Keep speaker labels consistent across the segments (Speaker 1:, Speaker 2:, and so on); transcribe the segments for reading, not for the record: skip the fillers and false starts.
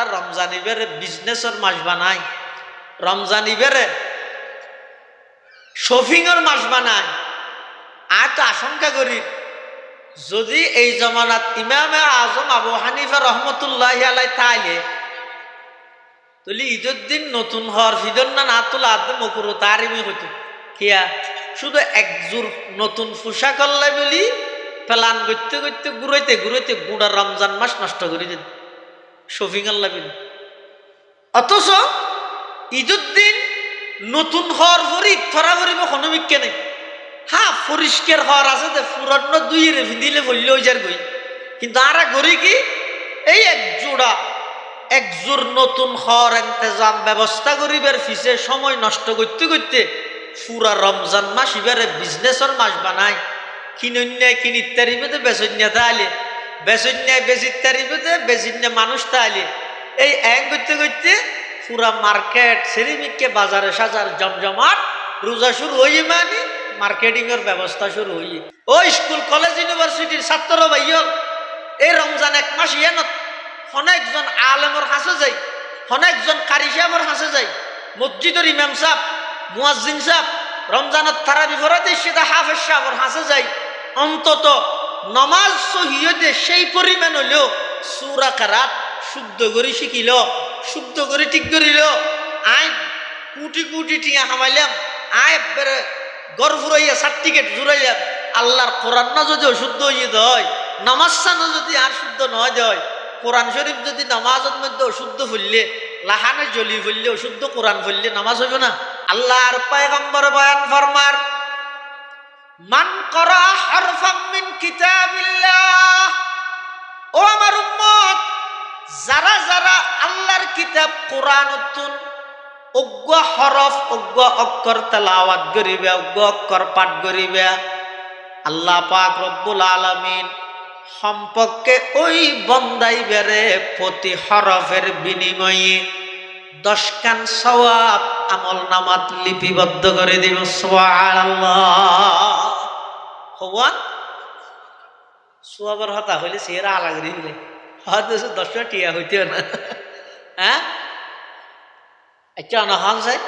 Speaker 1: আর রমজান ইবেরে বিজনেসের মাস বানায়, রমজান ইবেরে শপিংয়ের মাস বানায়। আর তো আশঙ্কা করি যদি এই জমানাত ইমামে আজম আবু হানিফা রহমতুল্লাহ আলাই তাইলে তুলি ঈদের দিন নতুন হওয়ার ফিদর না তুলা আদে মকুরো তারিমি হইতো কিয়া শুধু একজোর নতুন পোশাক আল্লাই বলি প্লান করতে করতে ঘুরাইতে ঘুরাইতে গুড়া রমজান মাস নষ্ট করে দিন শপিং আল্লাহ বলি। অথচ ঈদের দিন নতুন হওয়ার পরে ইফতারা করিব কোনো বিজ্ঞা নেই। হ্যাঁ পরিষ্কার হওয়ার আছে যে পুরানো দুই রেফি দিলে বললে ওই যার গই, কিন্তু আরা করি কি এই একজোর নতুন হওয়ার ইন্তজাম ব্যবস্থা করিবার ফিসে সময় নষ্ট করতে করতে পুরা রমজান মাস এবারে বিজনেসের মাস বানায়। কিনন্যায় কিনিত তারিবেতে বেচন্যা তাহলে বেচন্যায় বেচিত তারিবেতে বেচিন্যা মানুষ তাহলে এই এক করতে করতে পুরা মার্কেট সেরিমিককে বাজারে সাজার জমজমাট রোজা শুরু হয়ে মানে মার্কেটিং এর ব্যবস্থা শুরু হই। ও স্কুল কলেজ ইউনিভার্সিটির ছাত্র ভাইও এই রমজান এক মাস ইয়ানত অনেকজন আলেমর হাসে যাই, অনেকজন কারি সাহেবর হাসে যাই, মসজিদের ইমাম সাহেব মুয়াজ্জিন সাহেব রমজানের তারাবি ফরাতে সেটা হাফেজ সাহেবর হাসে যাই। অন্তত নমাজ সহিয়তে সেই পরিমাণ হলেও সূরা কারাত শুদ্ধ করে শিখিল, শুদ্ধ করে ঠিক করিল। আই কোটি কোটি টিয়া হামাইলাম, আয় একবারে গড় ফুরাইয়া সার্টিফিকেট জুড়াইলাম। আল্লাহর কোরআন না যদি অশুদ্ধ হইয়ে দেয়, নামাজ সানো যদি আর শুদ্ধ নয় দেয়, কোরআন শরীফ যদি নামাজের মধ্যে অশুদ্ধ ফুললে লাহানে জ্বলি ফুললে অশুদ্ধ কোরআন ফুললে নামাজ হইব না। আল্লাহর পয়গম্বর বয়ান ফরমার মান করা হরফাম মিন কিতাবিল্লাহ, ও আমার উম্মত যারা যারা আল্লাহর কিতাব কোরআনতুন অজ্ঞ হরফ অজ্ঞ অক্ষর তেলাওয়াত করিবে, অজ্ঞ অক্ষর পাঠ করিবে, আল্লাহ পাক রব্বুল আলামিন সম্পর্কে ওই বন্দাই বেড়ে প্রতি হরফের বিনিময়ে 10 কান সওয়াব আমল নামাত লিপিবদ্ধ করে দিব। সুবহানাল্লাহ। হওয়ান সওয়াবের হতা হইলে সেরা আলাগরি হইলে হয়তো 10 টিয়া হইতেও না। হ্যাঁ আচ্ছা অনহান চাই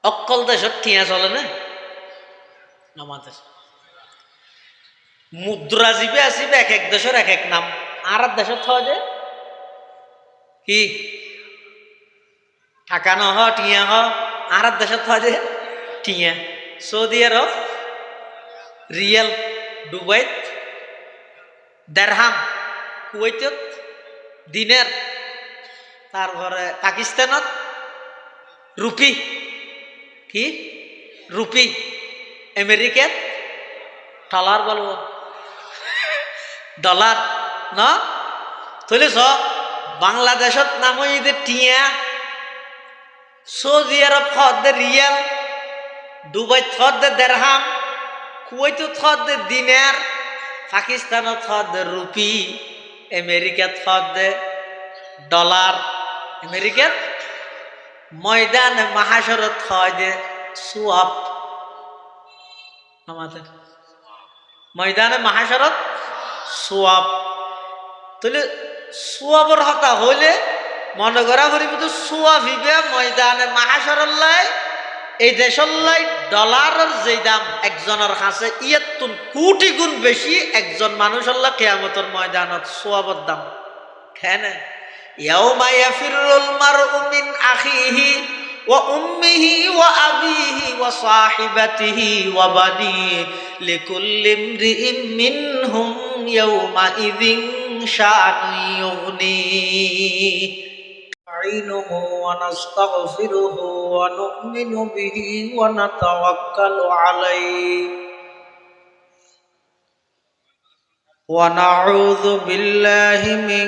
Speaker 1: অকল দেশত টিয়া চলে না আমাদের মুদ্রা জীবে আসিবে এক এক দেশের এক এক নাম। আর দেশত হয় যে কি টাকা ন হ টিয়া হ, আর দেশত হয় যে টিয়া। সৌদি আরব রিয়েল, দুবাইত দেড়হাম, কুয়েতত দিনের, তারপরে পাকিস্তানত রুপি, কি রুপি, আমেরিকাত ডলার বলবো ডলার না চলিস। বাংলাদেশত নাম ঈদে টিয়া, সৌদি আরব খদে রিয়াল, দুবাই খদে দেড়হাম, কুয়েত খদে দিনার, পাকিস্তানত খদে রুপি, আমেরিকাত খদে ডলার, আমেরিকাত ময়দানে মাহাশরত খদে সুয়াব। আমাদের ময়দানে মাহাশরত সোয়াব। তাহলে সোয়াবর হতা হইলে মনে করা করিব তো সোয়াব হিবে ময়দানে মাহাশরল্লাই এই দেশল্লাই ডলারের যে দাম একজনের কাছে ইয়াতুন কোটি গুণ বেশি একজন মানুষল্লা কিয়ামতের ময়দানত সোয়াবর দাম। কেন ইয়াউমা ইয়াফিরুল মারউ মিন আখিহি ওয়া উম্মিহি ওয়া আবিহি ওয়া সাহিবাতিহি ওয়া বানিহি লিকুল্লি ইমরিইম মিনহুম ইয়াউমা ইযিন শাআনুন ইউগনিহি নাস্তাঈনুহু ওয়া নাস্তাগফিরুহু ওয়া নু'মিনু বিহি ওয়া নাতাওয়াক্কালু আলাইহি ونعوذ بالله من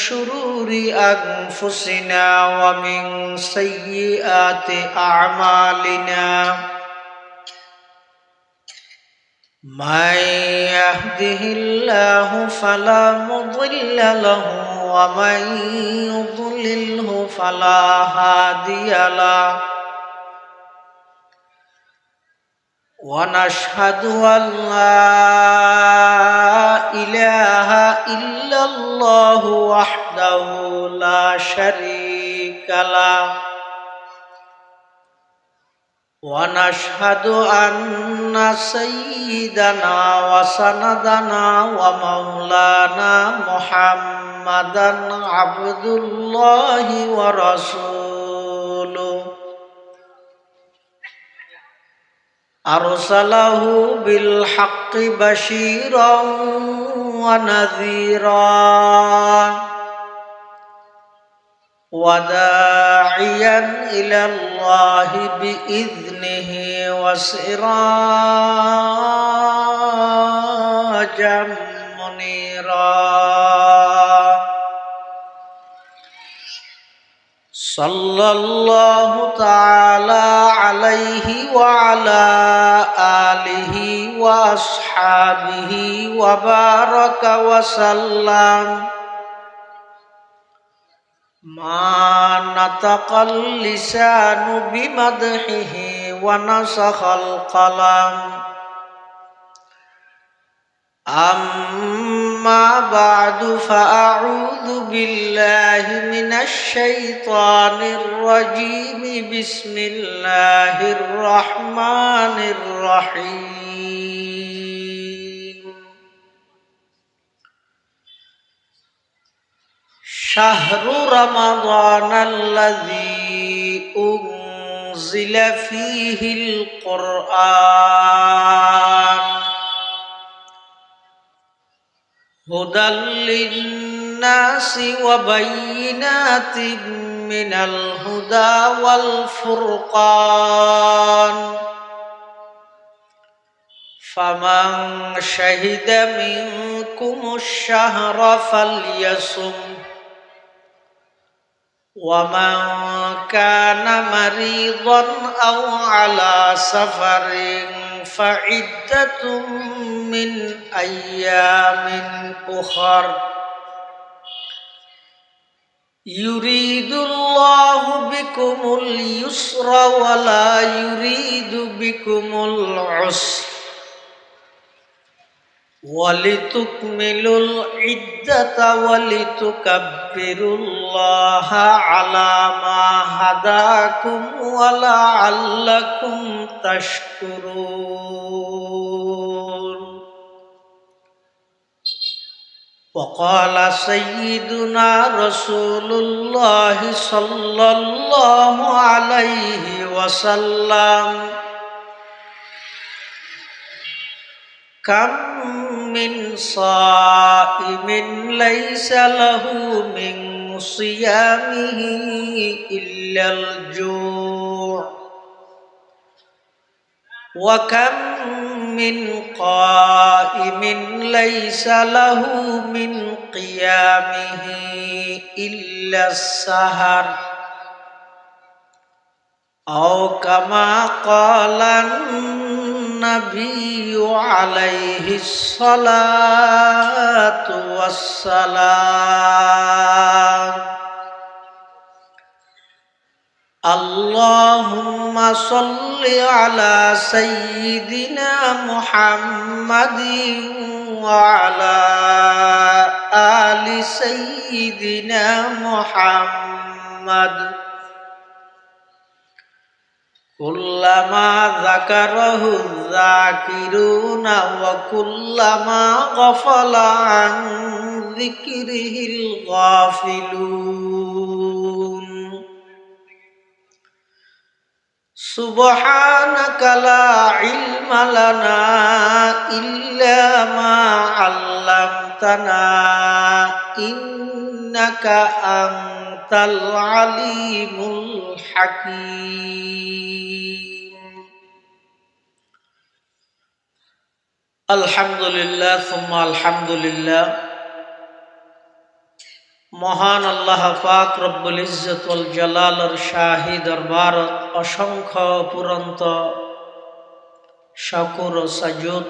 Speaker 1: شرور أنفسنا ومن سيئات أعمالنا من يهده الله فلا مضل له ومن يضلله فلا هادي له ونشهد أن لا إله إلا الله الله وحده لا شريك له ونشهد أن سيدنا وسندنا ومولانا محمدا عبد الله ورسوله أرسله بالحق بشيرا ونذيرا وداعيا إلى الله بإذنه وسراجا منيرا صلى الله تعالى عليه وعلى آله وأصحابه وبارك وسلم ما نطق اللسان بمدحه ونسخ القلم أما بعد فأعوذ بالله من الشيطان الرجيم بسم الله الرحمن الرحيم شهر رمضان الذي أنزل فيه القرآن هدى للناس وبينات من الهدى والفرقان فمن شهد منكم الشهر فليصم ومن كان مريضا أو على سفر فعدة من أيام أخر يريد الله بكم اليسر ولا يريد بكم العسر ولتكملوا العدة ولتكبروا الله على ما هداكم ولعلكم تشكرون وقال سيدنا رسول الله صلى الله عليه وسلم كم من صائم ليس له من صيامه إلا الجوع وكم من قائم ليس له من قيامه إلا السهر أو كما قال النبي عليه الصلاة والسلام اللهم صل على سيدنا محمد وعلى آل سيدنا محمد كلما ذكره الذاكرون وكلما غفل عن ذكره الغافلون سبحانك لا علم لنا إلا ما علمتنا إنك أنت العليم الحكيم الحمد لله ثم الحمد لله মহান আল্লাহ পাক রব্বুল ইজ্জত ওয়াল জালালের শাহী দরবারত অসংখ্য পুরন্ত শুকর ও সাজুদ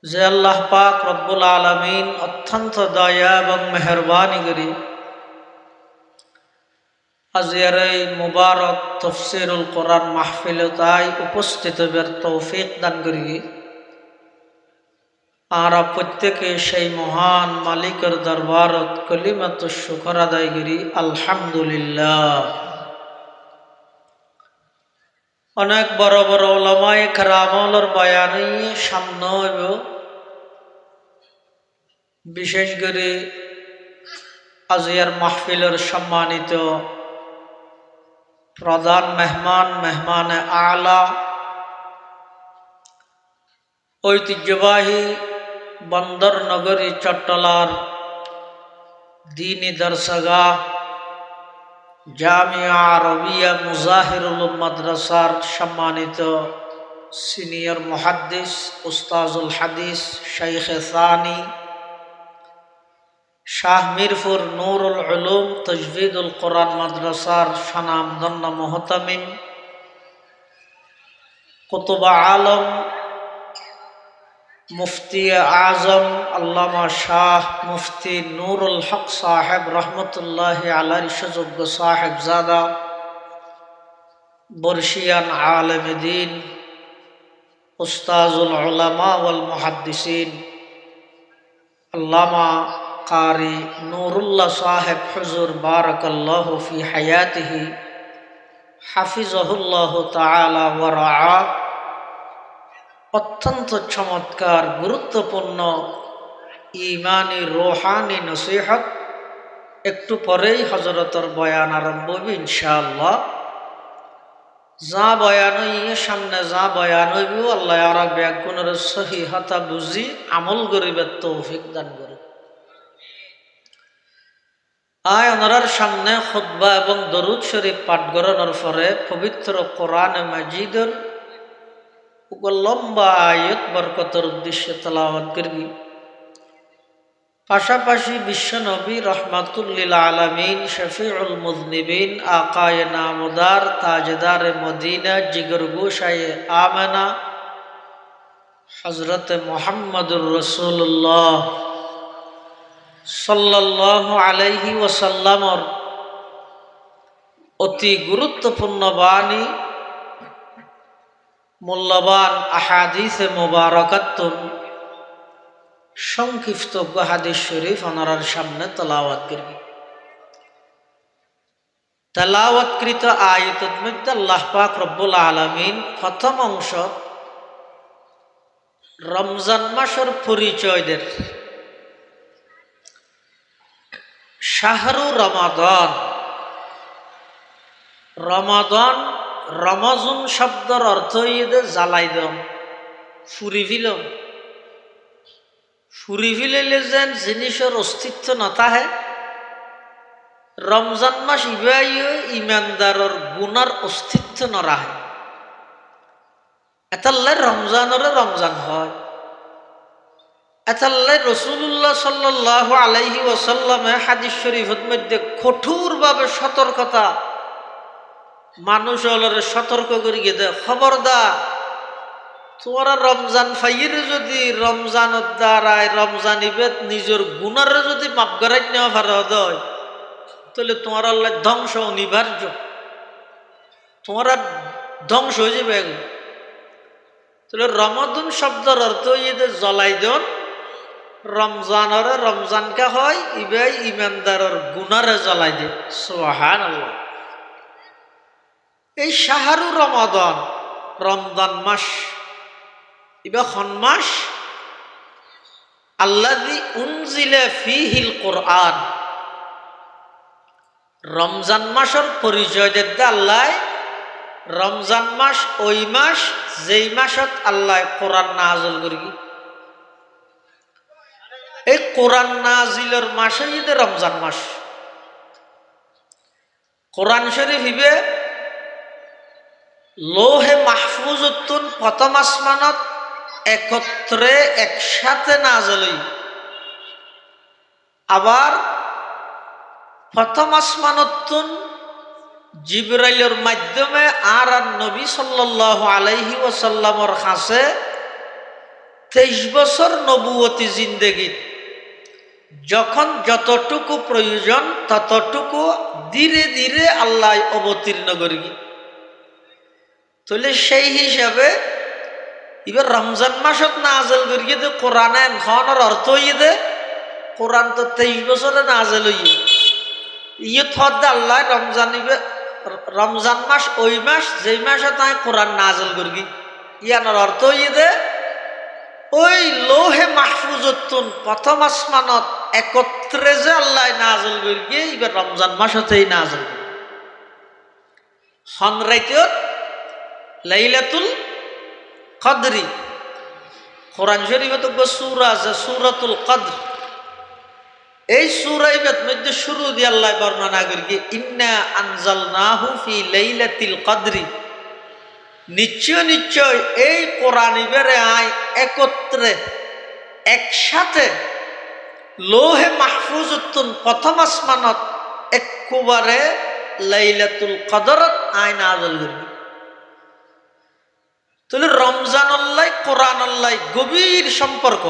Speaker 1: যে আল্লাহ পাক রব্বুল আলামিন অত্যন্ত দয়া এবং মেহেরবানি করে আজকের এই মুবারক তাফসীরুল কোরআন মাহফিলে তাই উপস্থিত হবার তৌফিক দান করি আর প্রত্যেকে সেই মহান মালিকের দরবারত কলিমাত শুকর আদায় করি আলহামদুলিল্লাহ। অনেক বড় বড় ওলামায়ে কেরামর বয়ান সামনে হইব, বিশেষ করে আজিয়ার মাহফিলের সম্মানিত প্রধান মেহমান আলা ঐতিহ্যবাহী বন্দর নগরী চট্টলার দ্বীনি দরসগাহ জামিয়া আরবিয়া মুজাহিরুল উলুম মাদ্রাসার সম্মানিত সিনিয়র মুহাদ্দিস উস্তাজুল হাদিস শাইখে সানি শাহ মিরপুর নুরুল উলুম তাজভিদুল কোরআন মাদ্রাসার স্বনামধন্য মুহতামিম কুতুব আলম মুফতি আজম আল্লামা শাহ মুফতি নুরুল হক সাহেব রহমতুল্লাহ আলাইহি সুযোগ্য সাহেব জাদা বর্ষিয়ান আলেম দ্বীন উস্তাজুল উলামা ওয়াল মুহাদ্দিসিন আল্লামা কারি নুরুল্লাহ সাহেব হুজুর বারাকাল্লাহু ফি হায়াতিহি হাফিজাহুল্লাহ তাআলা ওয়া রাআ। অত্যন্ত চমৎকার গুরুত্বপূর্ণ ইমানি রোহানি নসিহত। একটু পরেই হজরতের বয়ান আরম্ভ হবে ইনশাআল্লাহ। যা বয়ান সামনে যা বয়ান হইব আল্লাহ আর ব্যাগুণের সহিহতা বুঝি আমল গরিবের তৌফিক দান করে। ওনার সামনে খুতবা এবং দরুদ শরীফ পাঠ করানোর পরে পবিত্র কোরআন মাজিদের লম্বা আয়াত বরকতের উদ্দেশ্যে তেলাওয়াত করবি। পাশাপাশি বিশ্বনবী রহমাতুল্লিল আলামিন শফিউল মুযনিবিন আকায়ে নামদার তাজদার মদিনা জিগর গোশায়ে আমেনা হযরত মুহাম্মদুর রাসূলুল্লাহ সাল্লাল্লাহু আলাইহি ওয়াসাল্লামর অতি গুরুত্বপূর্ণ বাণী মূল্যবান আহাদিসে মুবারাকাতুন সংক্ষিপ্ত হাদিস শরীফ ওনার সামনে তেলাওয়াত করবি। তেলাওয়াতকৃত আয়াতের মধ্যে আল্লাহ পাক রব্বুল আলামিন প্রথম অংশ রমজান মাসের পরিচয় দেন। শাহরু রমাদান, রমাদান রমজান শব্দের অর্থ হইতে জ্বালাই দম, ফুরি ফিলম। ফুরি ফিলাইলে যেন জিনিসের অস্তিত্ব নথাহে, রমজান মাস ইবাইও ইমানদারর গুনার অস্তিত্ব নরাহে। এতাল্লাই রমজানরে রমজান হয়। এতাল্লাই রাসূলুল্লাহ সাল্লাল্লাহু আলাইহি ওয়াসাল্লামে হাদিস শরীফের মধ্যে কঠোরভাবে সতর্কতা মানুষ হলরে সতর্ক করে গিয়ে দেয়, খবরদার তোমরা রমজান ফাইয়ের যদি রমজানের দ্বারায় রমজান ইবেদ নিজের গুণার যদি মাপ করাই নেওয়া ভালো হয় তাহলে তোমার আল্লাহ ধ্বংস অনিবার্য, তোমরা ধ্বংস হয়ে যাবে। তাহলে রমাদান শব্দের অর্থ ইয়ে জ্বলাই দেন, রমজানরে রমজানকে হয় ইবাই ইমানদারের গুণারে জ্বলাই দে। সুবহানাল্লাহ। এই শাহরু রমাদান, রমজান মাস ইবা খন মাস আল্লাযী উনজিলা ফীহিল কোরআন। রমজান মাসের পরিচয় দিতে আল্লাহ রমজান মাস ওই মাস যেই মাসত আল্লাহ কোরআন নাযিল করি। এই কোরআন নাযিলের মাসে ঈদে রমজান মাস। কোরআন শরীফ হিবে লোহে মাহফুজতুন প্রথম আসমানত একত্রে একসাথে নাযিল হই। আবার প্রথম আসমানতুন জিবরাইলের মাধ্যমে আর নবী সাল্লাল্লাহু আলাইহি ওয়াসাল্লামর কাছে 23 বছর নবুয়তি জিন্দেগি যখন যতটুকু প্রয়োজন ততটুকু ধীরে ধীরে আল্লাহ অবতীর্ণ করি। তাহলে সেই হিসাবে এবার রমজান মাসত নাজেল করিয়ে দে কোরআনে খনের অর্থ হইয়ে দে কোরআন তো 23 বছরে নাজেল হইয়ে ইয়ে থদ আল্লাহ রমজান মাস ওই মাস যেই মাসে তাই কোরআন নাজেল করি ইয়ানোর অর্থ হইয়ে দে ওই লৌহে মাহফুজতুন প্রথম আসমানত একত্রে যে আল্লাহ নাজেল করিয়ে এবার রমজান মাসতেই নাজেল করি হনরাইতিয়ত লাইলাতুল কদরি কোরআন শরীফে তো সূরা আছে সূরাতুল কদর এই সূরার মধ্যে শুরু দিয়ে আল্লাহ বর্ণনা করি ইন্না আনজালনাহু ফি লাইলাতিল কদরি নিশ্চয় নিশ্চয় এই কোরআন ইবারে আয় একত্রে একসাথে লৌহে মাহফুজতুন প্রথম আসমানত একবারে লাইলাতুল কদরত আয় নাযিল করি তাহলে রমজান আল্লাহ কোরআন আল্লাহ গভীর সম্পর্ক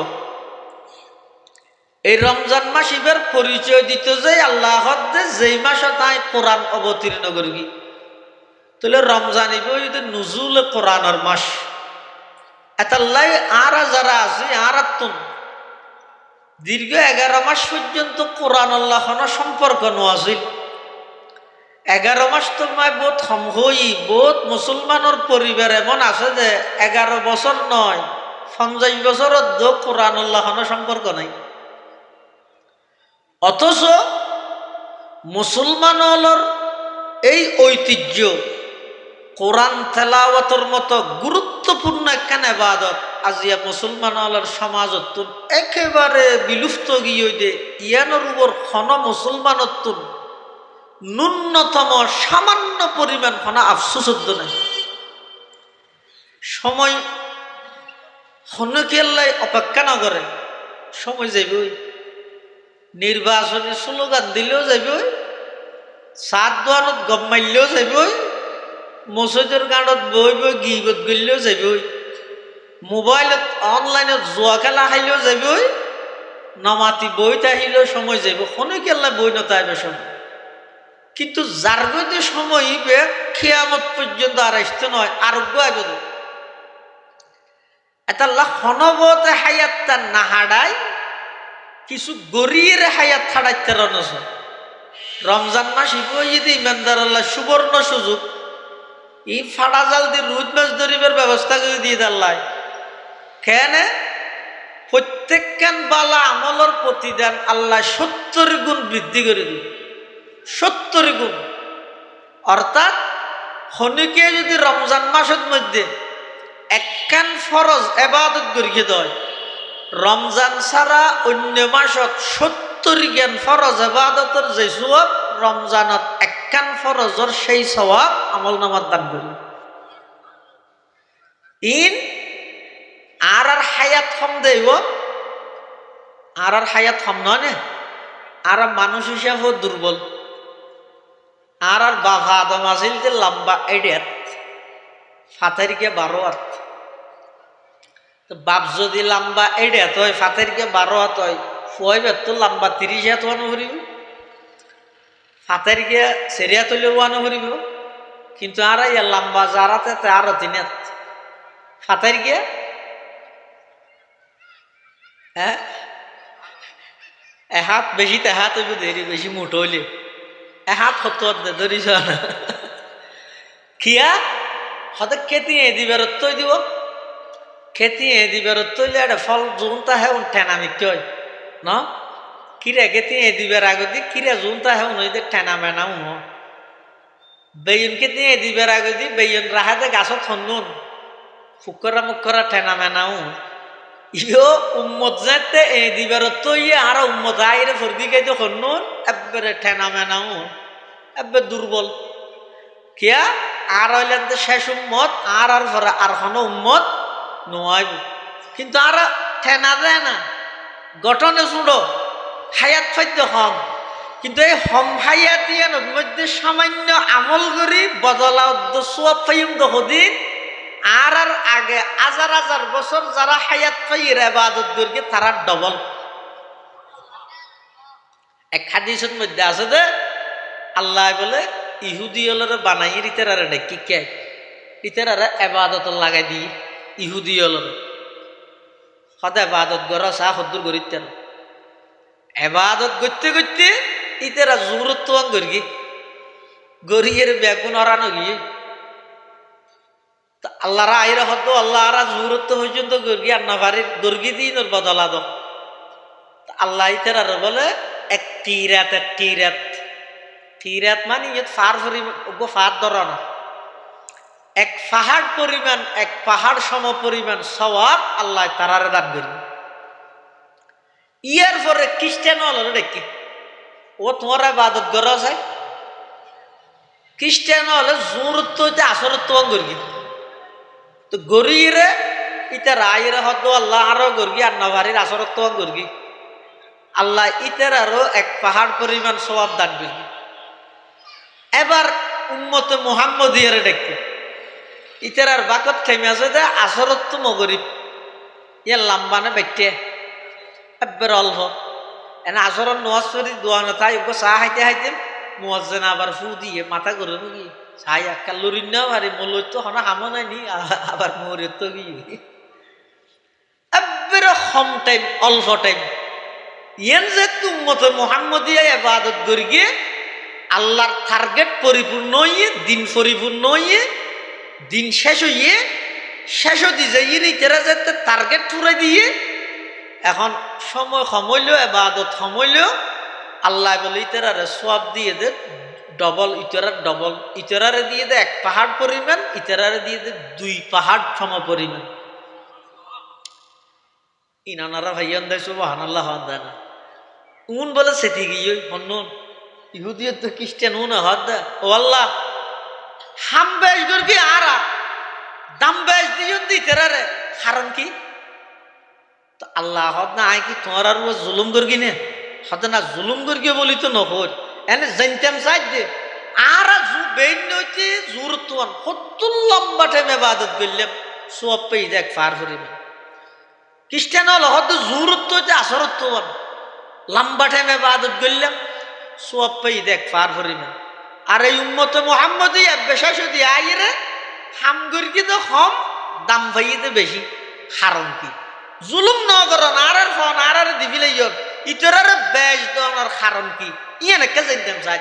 Speaker 1: এই রমজান মাস ইবার পরিচয় দিতে যে আল্লাহ যেই মাসে তাই কোরআন অবতীর্ণ করবি তাহলে রমজান ইব নুজুল কোরআনের মাস এতাল্লাই আর যারা আছে আর দীর্ঘ 11 মাস পর্যন্ত কোরআন আল্লাহ সম্পর্ক নোয়াছিল 11 মাস তো মায় বহুত কম হই বহুত মুসলমানের পরিবার এমন আছে যে 11 বছর নয় 50 বছরের দো কোরআন আল্লাহ সম্পর্ক নাই অথচ মুসলমানর এই ঐতিহ্য কোরআন তেলাওয়াতের মতো গুরুত্বপূর্ণ একখান ইবাদত আজিয়া মুসলমানর সমাজত একেবারে বিলুপ্ত গিয়ে দে ইয়ানোর উপর খন মুসলমানত ন্যূনতম সামান্য পরিমাণ খন আফসোসদ্দ নাই সময় হনকেল্লাই অপেক্ষা না করে সময় যাইবই নির্বাচনী স্লোগান দিলেও যাইবই সাত দোয়ানত গম মারলেও যাইবই মসজিদের গাঁত বই বই গিবত গেলেও যাইবই মোবাইলত অনলাইনত জুয়া খেলা খাইলেও যাইবই নমাতি বইতে আহিলেও সময় যাইব হনকেল্লাই বই নতাইবে সময় কিন্তু যার গতি সময় ইবে কিয়ামত পর্যন্ত আর আসতে নয় আরোগ্য আইব এটা হনবতে হায়াতটা না হাডাই কিছু গরিয়ের হায়াত ছাড়াইতে রনস রমজান মাস ইদি ইমানদার আল্লাহ সুবর্ণ সুযোগ ই ফাড়া জাল দিয়ে রুদ মাছ ধরিবার ব্যবস্থা করে দিয়ে দাল্লাই কেন প্রত্যেকখান বালা আমলের প্রতিদান আল্লাহ 70 গুণ বৃদ্ধি করে দিবে 70 গুণ অর্থাৎ হনিকে যদি রমজান মাসের মধ্যে একখান ফরজ ইবাদত করিয়ে দেয় রমজান ছাড়া অন্য মাসত 70 জ্ঞান ফরজ ইবাদতের যে সওয়াব রমজানত একখান ফরজর সেই সওয়াব আমলনামাত দান করি ইন আর হায়াত কম দেব আর হায়াত কম নয় আর মানুষ হিসাবে দুর্বল আর বাবা আদম আছিল যে লম্বা 8 ফাতেরকে 12 হাত বাপ যদি লম্বা 8 হাত হয় ফাতেরকে 12 হাত হয় ফুয়াইবার তো লম্বা 30 হাত ওয়ানো করিব ফাতেরকে সেরিয়া তৈলে ওয়ানো করিব কিন্তু আর ইয়া লম্বা যারাতে আরো 3 হাত ফাতেরকে হ্যাঁ হাত বেশি তে হাত হইব দেরি বেশি মোট হইলে হাত কত ধরিস না কিয়া হতে খেতি দিবার তৈ দিব খেতি দিবার তৈলে একটা ফল জুনতা হে ঠেনামি কয় ন কিরে খেতি দিবার আগতি কিরে জুনতা হে নইতে ঠেনা মেনাও ন বেয়ন খেতি দিবার আগতি বেয়ন রাহাতে গাছত হনুন ফুকরা মুখরা ঠেনা মেনাও ইও উম্মত যাতে দিবার তৈয়ে আর উম্মত আইরে ফরদি গাইতে হনুন একবারে ঠেনা মেনাও একবার দুর্বল কিয়া আর হইলেন শেষ উম্মত আর ভরা আর কোন উম্মত নোয়াইব কিন্তু আর ঠেনা দেয় না গঠনে শুনো হায়াত ফাদ্য হম কিন্তু এই হম হায়াতিয়ান মধ্যে সামান্য আমল করি বদলা সোয়াব ফাইম দহদিন আর আগে হাজার হাজার বছর যারা হায়াত ফাইয়ের ইবাদত করি তারা ডবল এক হাদিসের মধ্যে আছে যে আল্লাহ বলে ইহুদি হলরে বানাই রিতেরারে কি কে রিতেরারে ইবাদত লাগাই দি ইহুদি হল সদায় এবাদত গড় চাহ সদ্দুর গরিতেন এবাদত করতে করতে ইতেরা জোরত গড়ি গড়িয়ের বেগুন অরানো গিয়ে আল্লাহরা আইরা হত আল্লাহরা জোরত পর্যন্ত গড়ি আর না পারি গর্গি দিন ওর বদলা দ আল্লাহ ইতেরা বলে একটি রাত মানে ফার ফার ধর না এক পাহাড় পরিমাণ এক পাহাড় সম পরিমাণ সওয়াব আল্লাহ তারারে দান করি ইয়ার পরে খ্রিস্টান হলো ডেকে ও তোমার ইবাদত করা যায় খ্রিস্টান হলে জোরত হইতে আসরত গর্গি তো গরিরে ইটা রায়ের হদ আল্লাহ আরো গর্গি আর নভারির আসরত গর্গি আল্লাহ ইটার আরো এক পাহাড় পরিমাণ সওয়াব দান করি এবার উম্মতে মুহাম্মদিয়ার ডেকে ইতার বাকত থেমে আছে যে আসরত তো মগরিব ইয়ার লাম্বানে বেটে এবার অল্প এনে আসরত নোয়াজ করি দোয়া না তাই চাহ হাইতে হাইতে মুয়াজ্জিন আবার ফু দিয়ে মাথা করে গিয়ে চাই একটা লরিন না পারি মূল্য তো হনা হামো নাই নি আবার মরে তো গিয়ে এবার কম টাইম অল্প টাইম ইয়েন যে তুমতে মুহাম্মদিয়া ইবাদত করি গিয়ে আল্লাহর টার্গেট পরিপূর্ণ হইয়ে দিন পরিপূর্ণ হইয়ে দিন শেষ হইয়ে শেষ দিয়ে ইতেরা যেতে টার্গেট পুরে দিয়ে এখন সময় সমইল এবাদত সমইল আল্লাহ বলে ইতেরারে সওয়াব দিয়ে দে ডবল ইতেরারে দিয়ে দে এক পাহাড় পরিমাণ ইতেরারে দিয়ে দে 2 পাহাড় সম পরিমাণ ইনানারা ভাইয়ান দেয় সুবহানাল্লাহ হদ দেয় না উন বলে সেটি গিয়ে অন্য ইহুদিয়ত তো খ্রিস্টান উন হদ দেয় ও আল্লাহ হাম বেশ গর্গি আরা দাম বেশ দিয়ন দিতেরারে কারণ কি তো আল্লাহ হদ না আয় কি তোমার আর জুলুম গর্গি নে হতে না জুলুম গর্গি বলি তো নহর এনে জানতাম চাই দে আর বেন নইতে জোর তোয়ান কত লম্বা টাইম ইবাদত করলাম সব পেয়ে দেখ পার করিবে খ্রিস্টান হল হয়তো জোরত্ব হইতে আসরত তোয়ান লম্বা টাইম ইবাদত করলাম সব পেয়ে দেখ পার করিবে আর এই উম্মতে মুহাম্মদি বেশা যদি আইরে হাম গর্গি তো কম দাম ভাইতে বেশি কারণ কি জুলুম ন করন আর ফোন আর দিবিলে ইয়ন ইতরার বেশ দনার কারণ কি ইয়ানে কে জানতাম চাই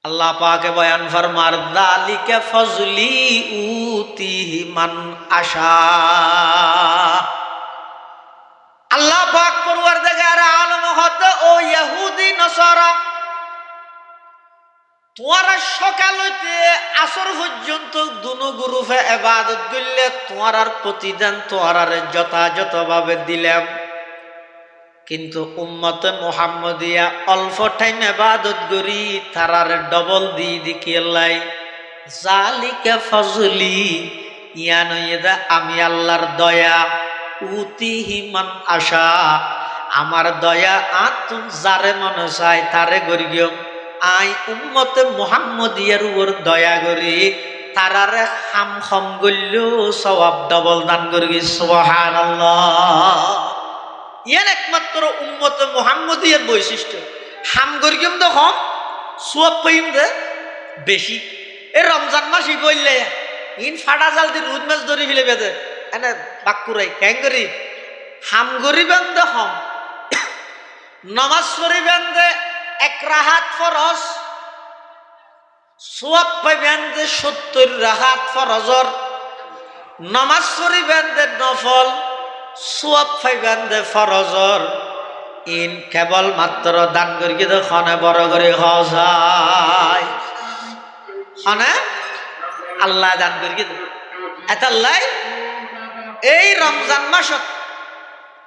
Speaker 1: আল্লাহ পাকে বয়ান ফরমার যালিকা ফজলি উতিহি মান আশা আল্লাহ পাক পরওয়ারদিগার আলম হতে ও ইহুদি নসারা তোমারা সকাল হইতে আসর পর্যন্ত দুনো গ্রুপে ইবাদত করলে তোমার আর প্রতিদান তোমার যথাযথভাবে দিলাম কিন্তু উম্মতে মুহাম্মদিয়া অল্প টাইম ইবাদত করি তারার ডবল দিয়ে দিকে লাই জালিকা ফজলি ইয়ান ইদা আমি আল্লাহর দয়া উতিহি মান আশা আমার দয়া আতুম যারে মনে চায় তারে গরিও আই উম্মতে মুহাম্মদিয়ার উপর দয়া করি তারারে হাম খম গল্লো সওয়াব ডবল দান করি সুবহানাল্লাহ ইয়ান একমাত্র উম্মতে মুহাম্মদিয়ার বৈশিষ্ট্য হাম গরিম তো কম সওয়াব পাইম দে বেশি এই রমজান মাস ই বললে ইন ফাটা জাল দি রুদ মাছ ধরি ফেলে বেদে এনে বাক্কুরাই কেন করি হাম গরিবেন দে কম নামাজ পড়িবেন দে এক রাহাত ফরজ সওয়াব পাইবেন দে 70 রাহাত ফরজর নামাজ পড়িবেন দে নফল সওয়াব পাইবেন দে ফরজর ইন কেবল মাত্র দান করি দে খনে বড় করে হজায় খনে আল্লাহ দান করি দে এতাল্লাই এই রমজান মাসত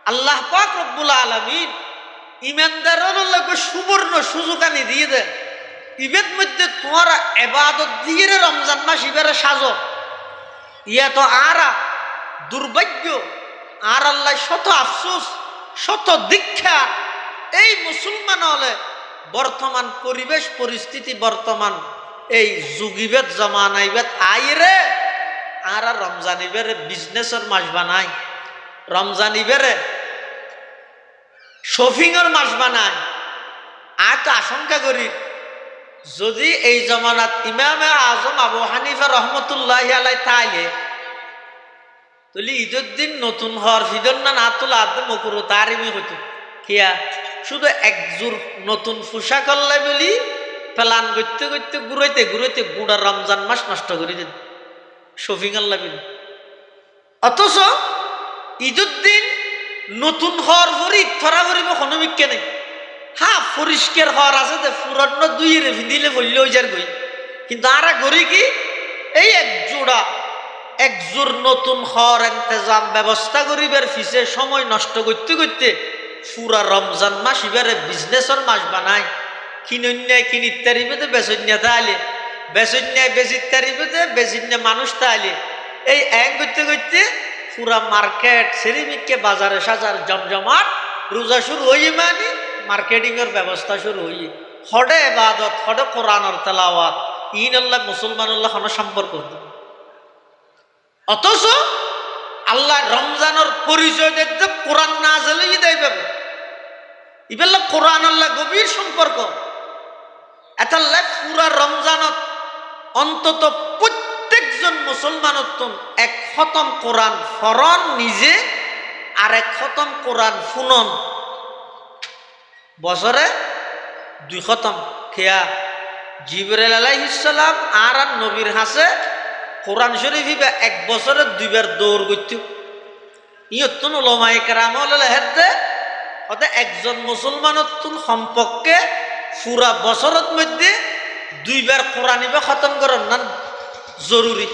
Speaker 1: আল্লাহ পাক রব্বুল আলামিন ইমানদারের লোকে সুবর্ণ সুযোগ আনি দিয়ে দে ইবের মধ্যে তোমার ইবাদত দিয়ে রমজান মাস ইবারে সাজো ইয়া তো আরা দুর্ভাগ্য আর আল্লাহ শত আফসোস শত দীক্ষা এই মুসলমান হলে বর্তমান পরিবেশ পরিস্থিতি বর্তমান এই যুগিবেদ জমানাইবেদ আইরে আর রমজান ইবেরে বিজনেসের মাস বানাই রমজান ইবেরে শপিংয়ের মাস বানায় আর তো আশঙ্কা করি যদি এই জমানাত ইমামে আজম আবু হানিফা রহমতুল্লাহি আলাই তাইলে তুলি ঈদের দিন নতুন হওয়ার ফিদর না তোলা আদে মকুরো তারিমি হইতো কিয়া শুধু একজোর নতুন পোশাক করলে বলি প্লান করতে করতে ঘুরাইতে ঘুরাইতে গুড়া রমজান মাস নষ্ট করে দিন শপিং আল্লাহ বলি। অথচ ঈদের দিন নতুন হওয়ার পরই থরা করিব কোনো বিজ্ঞা নেই। হ্যাঁ পরিষ্কার হওয়ার আছে যে পুরান্ন দুই দিলে বললে ওই যার গই, কিন্তু আর গড়ি কি এই একজোর নতুন হওয়ার ইন্তজাম ব্যবস্থা করিবার ফিসে সময় নষ্ট করতে করতে পুরা রমজান মাস এবারে বিজনেসের মাস বানায়। কিনন্যায় কিনিত তারিবেতে বেচন্যা তাহলে বেচন্যায় বেচিত তারিবেতে বেচিন্যা মানুষ তাহলে এই এক করতে করতে পুরা মার্কেট সেরিমিককে বাজারে সাজার জমজমাট রোজা শুরু হয়ে মানে মার্কেটিংয়ের ব্যবস্থা শুরু হয়ে হডে এবাদত হডে কোরআনের তেলাওয়াত ইন আল্লাহ মুসলমান আল্লাহ কোনো সম্পর্ক। অথচ আল্লাহ রমজানের পরিচয় দেখতে কোরআন না জানলেই দেয় পাবে ইবেলা কোরআন আল্লাহ গভীর সম্পর্ক। এটা পুরা রমজানত অন্তত প্রত্যেকজন মুসলমানের এক খতম কোরআন ফরন নিজে আর এক খতম কোরআন ফুনন বছরে 2 খতম খেয়া জিবরাইল আলাইহিস সালাম আর নবীর হাসে কোরআন শরীফ এক বছরে 2 বার দৌড় করত। ইয়তুন উলামায়ে কেরাম হেদে অর্থাৎ একজন মুসলমানের সম্পর্কে পুরা বছরের মধ্যে 2 বার কোরআন খতম করার না জরুরি,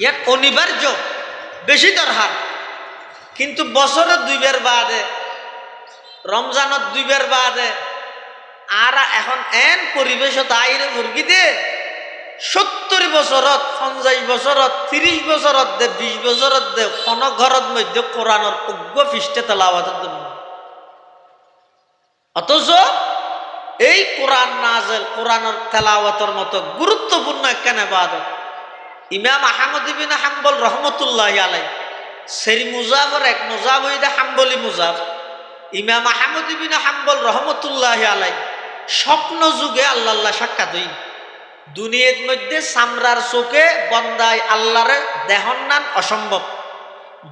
Speaker 1: ইয়ার অনিবার্য বেশি দরকার। কিন্তু বছরে 2 বার বাদে রমজানত 2 বার বাদে আর এখন এন পরিবেশত আইরে মুরগি দে 70 বছরত 50 বছরত 30 বছরত দে 20 বছরত দে কোন ঘরত মধ্যে কোরআনের অজ্ঞ পৃষ্ঠে তেলাওয়াতের জন্য। অথচ এই কোরআন নাজেল কোরআনের তেলাওয়াতের মতো গুরুত্বপূর্ণ একখান ইবাদত ইমাম আহমদ ইবনে হাম্বল রহমতুল্লাহি আলাইহি সেরি মুজাফর এক মুজাফ হইদা হাম্বলি মুজাফ ইমাম আহমদ ইবনে হাম্বল রহমতুল্লাহি আলাইহি স্বপ্ন যুগে আল্লাহ সাক্ষাৎ হই দুনিয়ার মধ্যে সামরার চোখে বন্দায় আল্লাহরে দেহন নান অসম্ভব।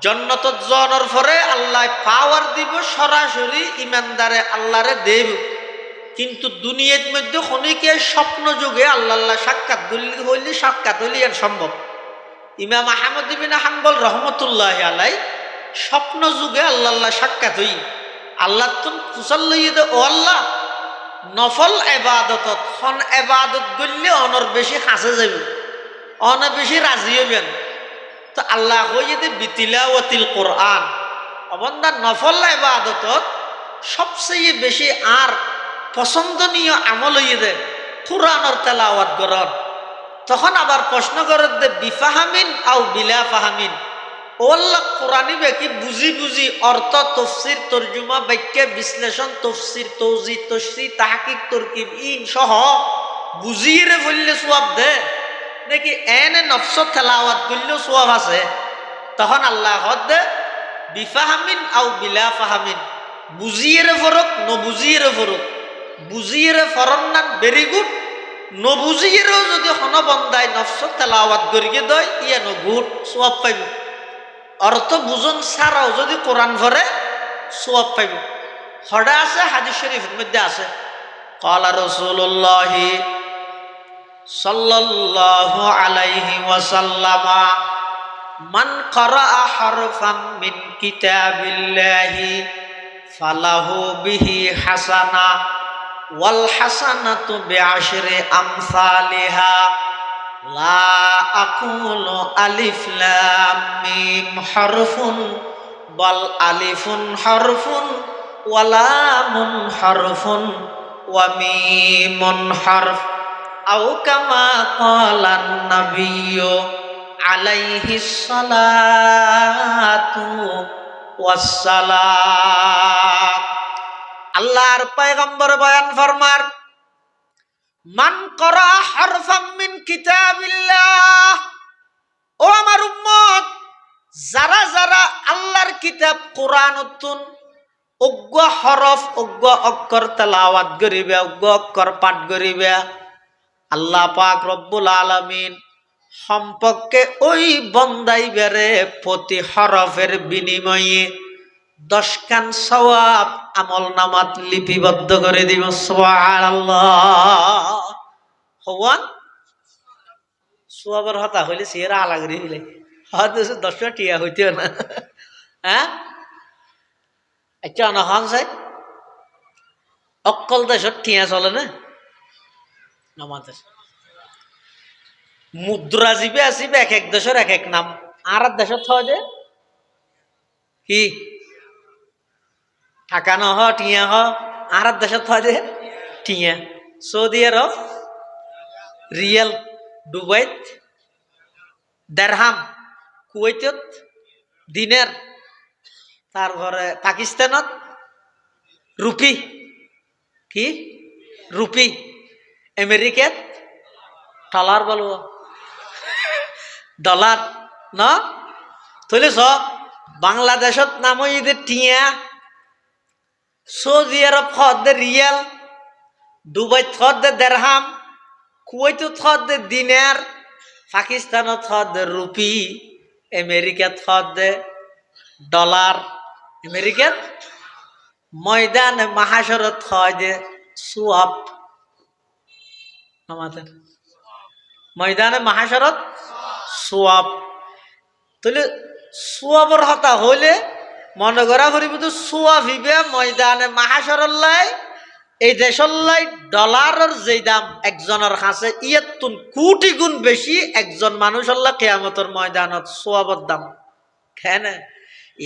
Speaker 1: জন্নতত জনের পরে আল্লাহ পাওয়ার দিব সরাসরি ইমানদারে আল্লাহরে দেব, কিন্তু দুনিয়ার মধ্যে খনিকে স্বপ্ন যুগে আল্লাহ সাক্ষাৎ হইলে সাক্ষাৎ হইলে আর সম্ভব। ইমাম আহমদ ইবনে হাম্বল রহমতুল্লাহি আলাইহি স্বপ্ন যুগে আল্লাহ সাক্ষাৎ হই আল্লাহ তুম কুশল লইয়ে দে ও আল্লাহ নফল এবাদতত খন এবাদত গড়লে অনর বেশি হাসে যাবে অন বেশি রাজি হইবেন। তো আল্লাহ হইয়ে দে বিতিলাওয়াতিল কোরআন অবন্দা নফল এবাদতত সবচেয়ে বেশি আর পছন্দনীয় আমল হইয়ে দে কোরআনের তেলাওয়াত গরন। তখন আবার প্রশ্ন করে দে বিফাহামিন আও বিলা ফাহামিন ও আল্লাহ কোরআনি কি বুঝি বুঝি অর্থ তফসির তর্জুমা বাক্য বিশ্লেষণ তফসির তৌজি তশরিহ তাহকিক তরকিব ইন সহ বুঝিয়ে রে বললে সওয়াব দে নাকি এনে নফস তেলাওয়াত করলে সওয়াব আছে। তখন আল্লাহ হদ দে বিফাহামিন আও বিলা ফাহামিন বুঝিয়ে রে ফরক ন বুঝিয়ে রে ফরক বুঝিয়ে রে ফরন না ভেরি গুড ন বুঝিয়ে রেও যদি হন বন্দায় নফস তেলাওয়াত করিয়ে দেয় ইয়ে ন গুড সওয়াব পাইব। অর্থ বুঝন ছাড়াও যদি কোরআন ভরে সওয়াব পাইব। হডা আছে হাদিস শরীফের মধ্যে আছে ক্বালা রাসূলুল্লাহ সাল্লাল্লাহু আলাইহি ওয়াসাল্লাম মান ক্বারাআ হারফাম মিন কিতাবিল্লাহি ফালাহু বিহি হাসানা ওয়াল হাসানাতু বিআশরি আমসালিহা লা আকুলু আলিফ লাম মিম হরফুন বাল আলিফুন হরফুন ওয়া লামুন হরফুন ওয়া মিমুন হরফ আও কামা ক্বালান নাবিয়্যু আলাইহিস সালাতু ওয়াস সালাম। আল্লাহর পয়গম্বর বয়ান ফরমার মান ক্বারা হারফাম মিন কিতাবিল্লাহ ও আমার উম্মত যারা যারা আল্লাহর কিতাব কোরআন উত্তুন অজ্ঞ হরফ অজ্ঞ অক্ষর তেলাওয়াত করিবে, অজ্ঞ অক্ষর পাঠ করিবে। আল্লাহ পাক রব্বুল আলামিন সম্পর্কে ওই বন্দাইবেরে প্রতি হরফের বিনিময়ে 10 খান সওয়াব আমল নামাত লিপিবদ্ধ করে দিব। সুবহানাল্লাহ। হওয়ান সওয়াবের হতা হইলে সিরা আলাগরি হইলে হয়তো 10 টিয়া হইতেও না। হ্যাঁ, আচ্ছা নহন চাই অকল দেশত টিয়া চলে না আমাদের মুদ্রা জিবে আসিবে এক এক দেশের এক এক নাম। আর দেশত হয় যে কি টাকা নহ টিয়া হ, আর দেশত হয় যে টিয়া। সৌদি আরব রিয়েল, দুবাইত দেড়হাম, কুয়েতত দিনের, তারপরে পাকিস্তানত রুপি, কি রুপি, আমেরিকাত ডলার বলব, ডলার ন তৈলে স বাংলাদেশত নাম ঈদে টিয়া, সৌদি আরব খদে রিয়াল, দুবাই খদে দেড়হাম, কুয়েত খদে দিনার, পাকিস্তানত খদে রুপি, আমেরিকাত খদে ডলার, আমেরিকাত ময়দানে মাহাশরত খদে সুয়াব। আমাদের ময়দানে মাহাশরত সোয়াব। তাহলে সোয়াবর হতা হইলে মনে করা করিব তো সোয়াব হিবে ময়দানে মাহাশরল্লাই এই দেশল্লাই ডলারের যে দাম একজনের কাছে ইয়াতুন কোটি গুণ বেশি একজন মানুষল্লা কিয়ামতের ময়দানত সোয়াবর দাম। কেন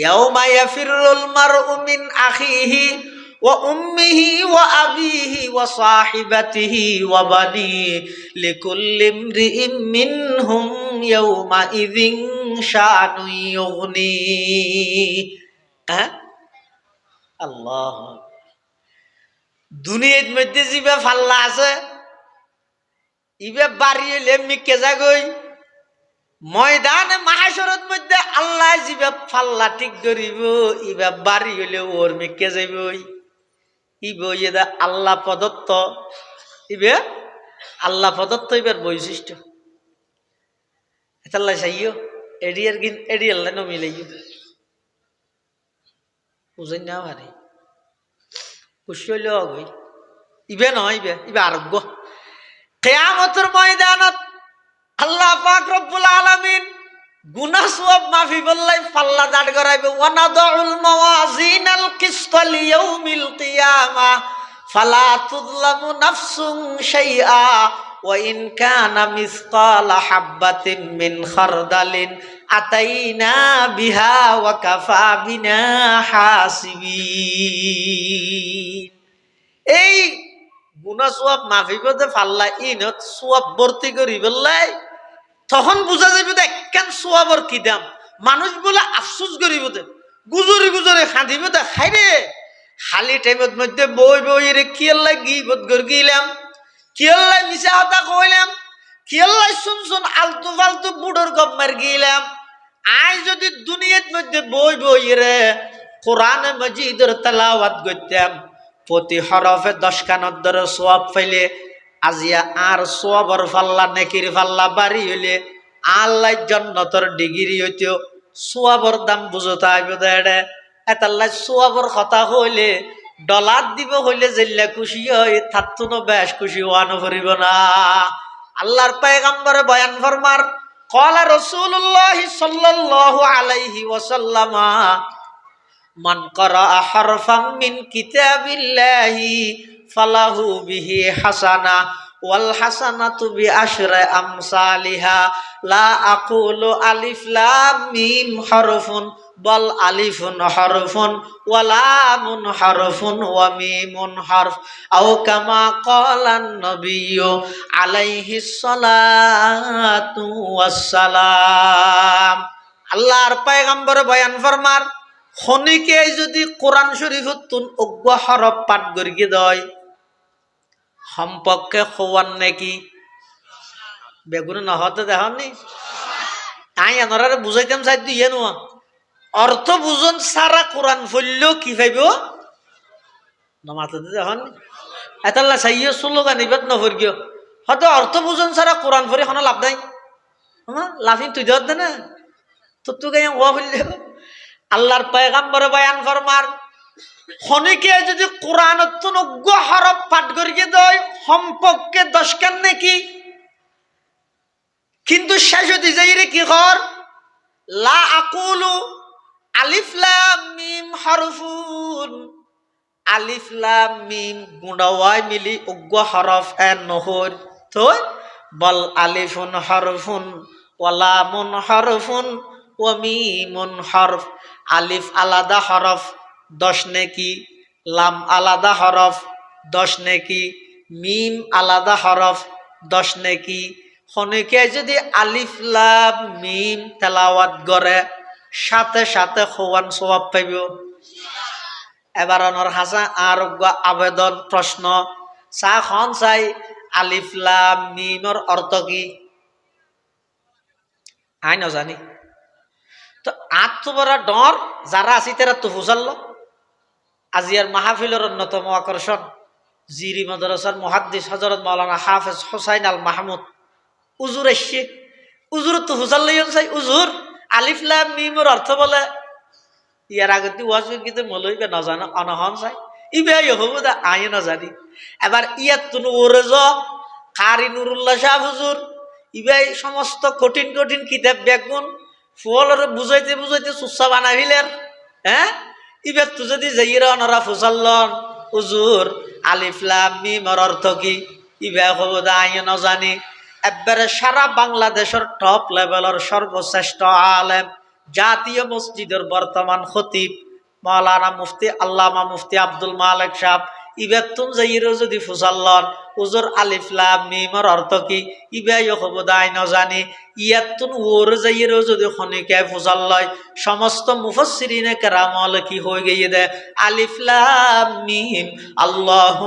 Speaker 1: ইয়াউমা ইয়াফিরুল মারউ মিন আখিহি ওয়া উম্মিহি ওয়া আবিহি ওয়া সাহিবাতিহি ওয়া বানি লিকুল্লি ইমরিইম মিনহুম ইয়াউমা ইযিন শানু ইউগনি। হ্যাঁ, আল্লাহ দুনিয়ার মধ্যে জিবে ফাল্লা আছে ইবে বাড়ি হইলে মিকে যাগই, ময়দানে মাহাশরত মধ্যে আল্লাহ জিবে ফাল্লা ঠিক করিব, ইবে বাড়ি হইলে ওর মিকে যাইবই। ইবে ইদা আল্লাহ প্রদত্ত, ইবে আল্লাহ প্রদত্ত ইবের বৈশিষ্ট্য। এতাল্লাই চাইও এডিয়ার গিন এডিয়াল্লা নমিলাইও বুঝাই না ভারি খুশি হইলেও আগই ইবে নয়, ইবে ইবে আরোগ্য কিয়ামতের ময়দানত আল্লাহ পাক রব্বুল আলামিন গুনাহ সওয়াব মাফি বললাই পাল্লা দাঁড় করাইবে। ওয়া নাদাউল মাওয়াজিনাল কিসত লিয়াউমিল কিয়ামা ফালা তুযলামু নাফসুন শাইআ ওয়া ইন কানা মিসকালা হাববাতিন মিন খারদালিন আতাইনা বিহা ওয়া কাফা বিনা হাসিবিন। এই গুনাহ সওয়াব মাফি বলতে পাল্লা ইনত সওয়াব ভর্তি করি বললাই তখন বুঝা যাবে একখান সোয়াবর কি দাম। মানুষ বলে আফসোস করিব দে, গুজরি গুজরি খাঁদিব দে, খাই রে খালি টাইমের মধ্যে বই বই রে কিয়াল্লাই গিবত গর গিলাম, কিয়াল্লাই মিছা কথা কইলাম, কিয়াল্লাই শুন শুন আলতু ফালতু বুড়োর গপ মার গিলাম। আজ যদি দুনিয়ার মধ্যে বই বই রে কোরআনে মজিদের তেলাওয়াত করতাম, প্রতি হরফে 10 খানত ধরে সোয়াব পাইলে আজিয়া আর সোয়াবর ফাল্লা নেকির ফাল্লা বাড়ি হইলে আল্লাহ জান্নাতের ডিগ্রি হইতেও সোয়াবর দাম বুঝতে আইব দেড়ে। এতাল্লাই সোয়াবর কথা হইলে ডলার দিব হইলে জেল্লা খুশি হয়, থাকতো বেশ খুশি হওয়ানো করিব না। আল্লাহর পয়গম্বরে বয়ান ফরমার ক্বালা রাসূলুল্লাহ সাল্লাল্লাহু আলাইহি ওয়াসাল্লাম মান ক্বারা হারফাম মিন কিতাবিল্লাহি ফালাহু বিহি হাসানা ওয়াল হাসানাতু বিআশরি আমসালিহা লা আকুলু আলিফ লাম মিম হরফুন বল আলিফুন হরফুন ওয়া লামুন হরফুন ওয়া মিমুন হরফ আও কামা ক্বালান নবিয়্যু আলাইহিস সালাতু ওয়াস সালাম। আল্লাহর পয়গম্বর বয়ান ফরমার খনিকে যদি কোরআন শরীফতুন অজ্ঞ হরফ পাঠ করিয়ে দেয় সম্পর্কে খোয়ান নাকি বেগুন নহতে দেখনি আই আনরারে বুঝাইতাম চাই তুই নোয়া অর্থ বুঝন সারা কোরআন ফললেও কি পাইব নমাতে এখন এতাল্লা চাইয়ে স্লোগান ইবাদ নভর গিয়ে হয়তো অর্থ বুঝন ছাড়া কোরআন পড়ে কোনো লাভ নাই হ্যাঁ লাফিন তুই দেওয়ার দে না তো গাই হওয়া বললে আল্লাহর পয়গাম্বরে বয়ান ফরমার খনিকে যদি কোরআনত নজ্ঞ হরফ পাঠ করিয়ে দেয় সম্পর্কে 10 কান নাকি কিন্তু শেষ হতে যাই রে কি কর লা আকুলু আলিফ লাম মিম হরফুন আলিফ লাম মিম গুণাওয়াই মিলি উগ্র হরফ এন নহর তো বল আলিফুন হরফুন ওয়া লামুন হরফুন ওয়া মিমুন হরফ আলিফ আলাদা হরফ 10 নেকি লাম আলাদা হরফ 10 নেকি মিম আলাদা হরফ 10 নেকি খনিকে যদি আলিফ লাম মিম তেলাওয়াত করে সাথে সাথে খোয়ান সওয়াব পাইব এবার অনর হাসা আরোগ্য আবেদন প্রশ্ন চা খন চাই আলিফ লাম মিমর অর্থ কি আই নজানি তো আত্ম বড় ডর যারা আছি তারা তো বুঝাল আজিয়ার মাহফিলের অন্যতম আকর্ষণ জিরি মাদ্রাসার মুহাদ্দিস হযরত মাওলানা হাফেজ হুসাইন আল মাহমুদ উজুর এসছে উজুর তো বুঝাল লইন চাই উজুর আলিফ লাম মিমর অর্থ বলে ইয়ার আগতে ওয়াজ কিন্তু মলইবে না জানো অনহন চাই ইবে হবো দা আয় না জানি এবার ইয়াত তুন ওরে য কারি নুরুল্লাহ শাহ হুজুর ইবে সমস্ত কঠিন কঠিন কিতাব বেগুন ফুলরে বুঝাইতে বুঝাইতে সুসা বানাইলেন হ্যাঁ ইবে তু যদি যাইরা অনরা ফুসাল্লন হুজুর আলিফ লাম মিমর অর্থ কি ইবে হবো দা আয় না জানি একবারে সারা বাংলাদেশের টপ লেভেলের সর্বশ্রেষ্ঠ আলেম জাতীয় মসজিদের বর্তমান খতিব মাওলানা মুফতি আল্লামা মুফতি আব্দুল মালিক সাহেব ইবেতুন যাইরো যদি ফুসাল্লন উজুর আলিফ লাম মিমর অর্থ কি ইবাই খবদাই ন জানি ইয়াতুন ওর যাইরো যদি খনিকে ফুসাল্লয় সমস্ত মুফাসসিরিনে কেরামল কি হয়ে গিয়ে দে আলিফ লাম মিম আল্লাহু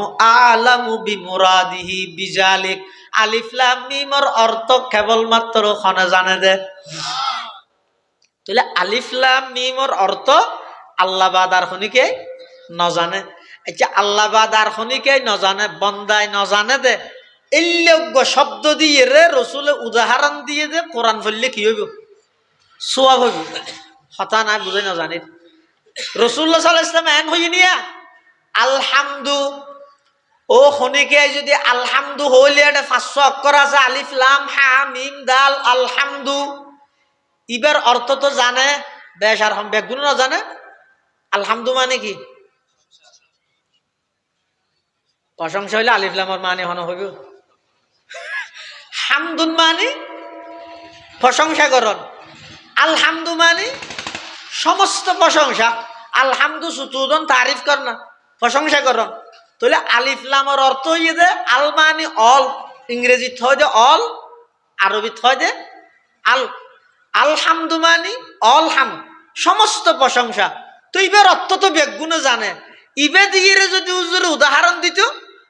Speaker 1: আলামু বিমুরাদিহি বিজালিক আলিফ লাম মিমর অর্থ কেবলমাত্র খনে জানে দে তাহলে আলিফ লাম মিমর অর্থ আল্লাহ বাদ আর খনিকে নজানে আচ্ছা আল্লাহ বাদ আর খনিকে নজানে বন্দায় নজানে দে ইল্লজ্ঞ শব্দ দিয়ে রে রসুলে উদাহরণ দিয়ে দে কোরআন পড়লে কি হইব সোয়াব হইব হতা নাই বুঝাই নজানি রসুল্লাহ সাল্লাল্লাহু আলাইহি ওয়াসাল্লাম এন হই নিয়া আলহামদু ও খনিকে যদি আলহামদু হইলে এটা 500 অক্ষর আছে আলিফ লাম হা মিম দাল আলহামদু ইবার অর্থ তো জানে বেশ আর হম বেগুন না জানে আলহামদু মানে কি প্রশংসা হইলে আলিফ লামের মানে হন হইব হামদুন মানে প্রশংসা করন আলহামদু মানে সমস্ত প্রশংসা আলহামদু সুতুদন তারিফ কর না প্রশংসা করন তাহলে আলিফ লামের অর্থ হইয়ে দে আল মানে অল ইংরেজি থয় দে অল আরবি থয় দে আল আলহামদু মানে অল হাম সমস্ত প্রশংসা তো ইবের অর্থ তো বেগুনে জানে ইবে দিয়ে যদি উজুরে উদাহরণ দিত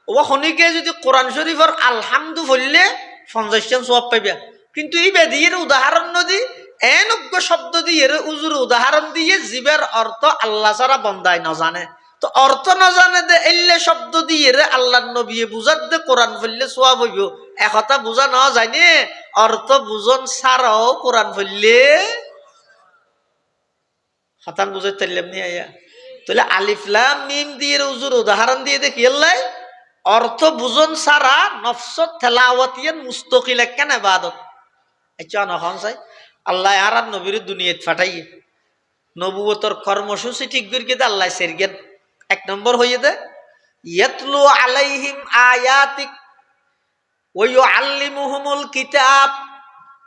Speaker 1: ও খনিকে যদি কোরআন শরীফের আলহামদু বললে 50 সওয়াব পাইবে কিন্তু ইবে দিয়ে উদাহরণ নদী এনজ্ঞ শব্দ দিয়ে উজুরে উদাহরণ দিয়ে জীবের অর্থ আল্লাহ ছাড়া বন্দায় না জানে তো অর্থ না জানে দে এল্লে শব্দ দিয়ে আল্লাহর নবী বুঝাত দে কোরআন পড়লে সওয়াব হইব একথা বুঝা না জানে অর্থ বুঝন ছাড়াও কোরআন পড়লে হতান বুঝাই তাইলাম নি আয়া তাহলে আলিফ লাম মিম দিয়ে উজুর উদাহরণ দিয়ে দেখি আল্লাহ অর্থ বুঝন ছাড়া নফস তেলাওয়াতিয়ান মুস্তাকিল কেন ইবাদত আচ্ছা নখন চাই আল্লাহ আর নবীর দুনিয়াত ফাটাইয়ে নবুয়তর কর্মসূচি ঠিক করে দে আল্লাহ সেরগেন 1 নম্বর হইয়ে দে ইয়াতলু আলাইহিম আয়াতিক ওয়া ইউআল্লিমুহুমুল কিতাব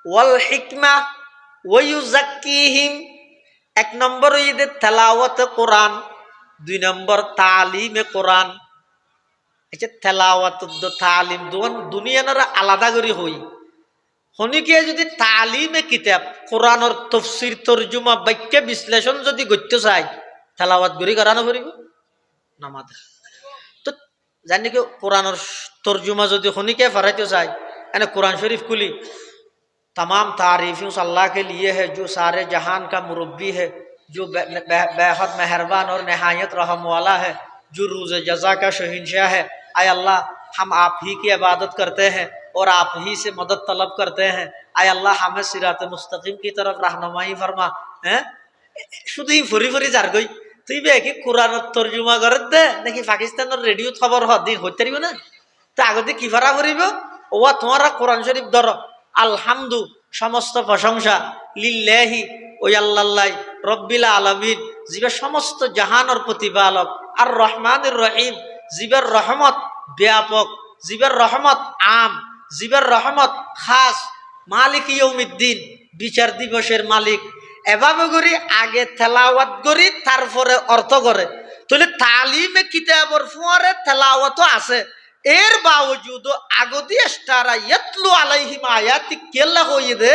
Speaker 1: ওয়াল হিকমা ওয়া ইউযাক্কিহিম 1 নম্বর হইয়ে দে তেলাওয়াত কোরআন 2 নম্বর তালিমে কোরআন আচ্ছা তেলাওয়াত তালিম দুনিয়ার আলাদা করে হই খনিকে যদি তালিমে কিতাব কোরআনের তাফসীর তরজমা বাক্য বিশ্লেষণ যদি করতে চাই তেলাওয়াত গরি করানো পড়িব নামাজ তো জানি কি কোরআনের তরজমা যদি খনিকে ফরাইতে চাই এনে কোরআন শরীফ খুলি तमाम तारीफ़ें उस अल्लाह के लिए है जो सारे जहान का मुरब्बी है जो बेहद मेहरबान और नहायत रहम वाला है जो रोज़ जज़ा का शहंशाह है। आय अल्लाह हम आप ही की इबादत करते हैं और आप ही से मदद तलब करते हैं। आय अल्लाह हमें सिरात मुस्तकीम की तरफ रहनुमाई फरमा। हैं শুধু ফরি ফরি যার গই তুই বে কি কোরআন তর্জমা করে দে নাকি পাকিস্তানের রেডিও খবর দিন হইতে পারিব না? তা আগতে কি ফারা করিব ও তোমারা কোরআন শরীফ ধর। আলহামদু সমস্ত প্রশংসা লিল্লাহি ওই আল্লাহ রব্বিল আলামিন যিবা সমস্ত জাহানের প্রতিপালক, আর রহমানির রহিম যিবার রহমত ব্যাপক, যিবার রহমত আম, যিবার রহমত খাস, মালিক ইয়াউমিদ্দিন বিচার দিবসের মালিক। এভাবে করি আগে তেলাওয়াত করি তারপরে অর্থ করে। তাহলে তালিমে কিতাবর ফুয়ারে তেলাওয়াতও আছে, এর বাওজুদ আগদি ইস্তারা ইয়াতলু আলাইহিম আয়াতি কেল্লা হইদে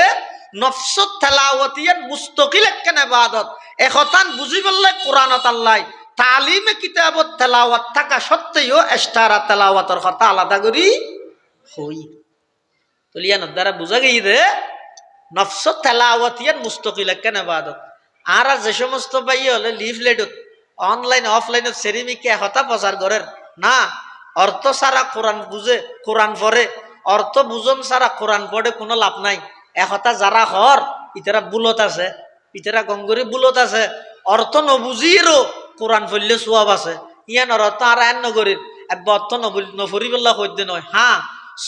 Speaker 1: নফসত তেলাওয়াতিয়ান মুস্তাকিল একখান ইবাদত। এখতান বুঝি বললে কোরআনত আল্লাহ তালিমে কিতাবত তেলাওয়াত থাকা সত্ত্বেও ইস্তারা তেলাওয়াতের কথা আলাদা করি হই। তাহলে ইয়ার দ্বারা বুঝা গই দে নফস তেলাওয়াতিয়ান মুস্তাকিল একখান ইবাদত। আর যে সমস্ত ভাই হলে লিফলেটত অনলাইন অফলাইনত সেরিমিকে হতা প্রচার করেন না, অর্থ ছাড়া কোরআন বুঝে কোরআন পড়ে, অর্থ বুঝন ছাড়া কোরআন পড়ে কোনো লাভ নাই। এহতা যারা হর ইতারা বুলত আছে, ইতারা গঙ্গরি বুলত আছে, অর্থ নবুঝিরও কোরআন পড়লে সোয়াব আছে। ইয়ান অর্থ আর আইন নগরীর অর্থ নফরি বললা হইতে নয়। হ্যাঁ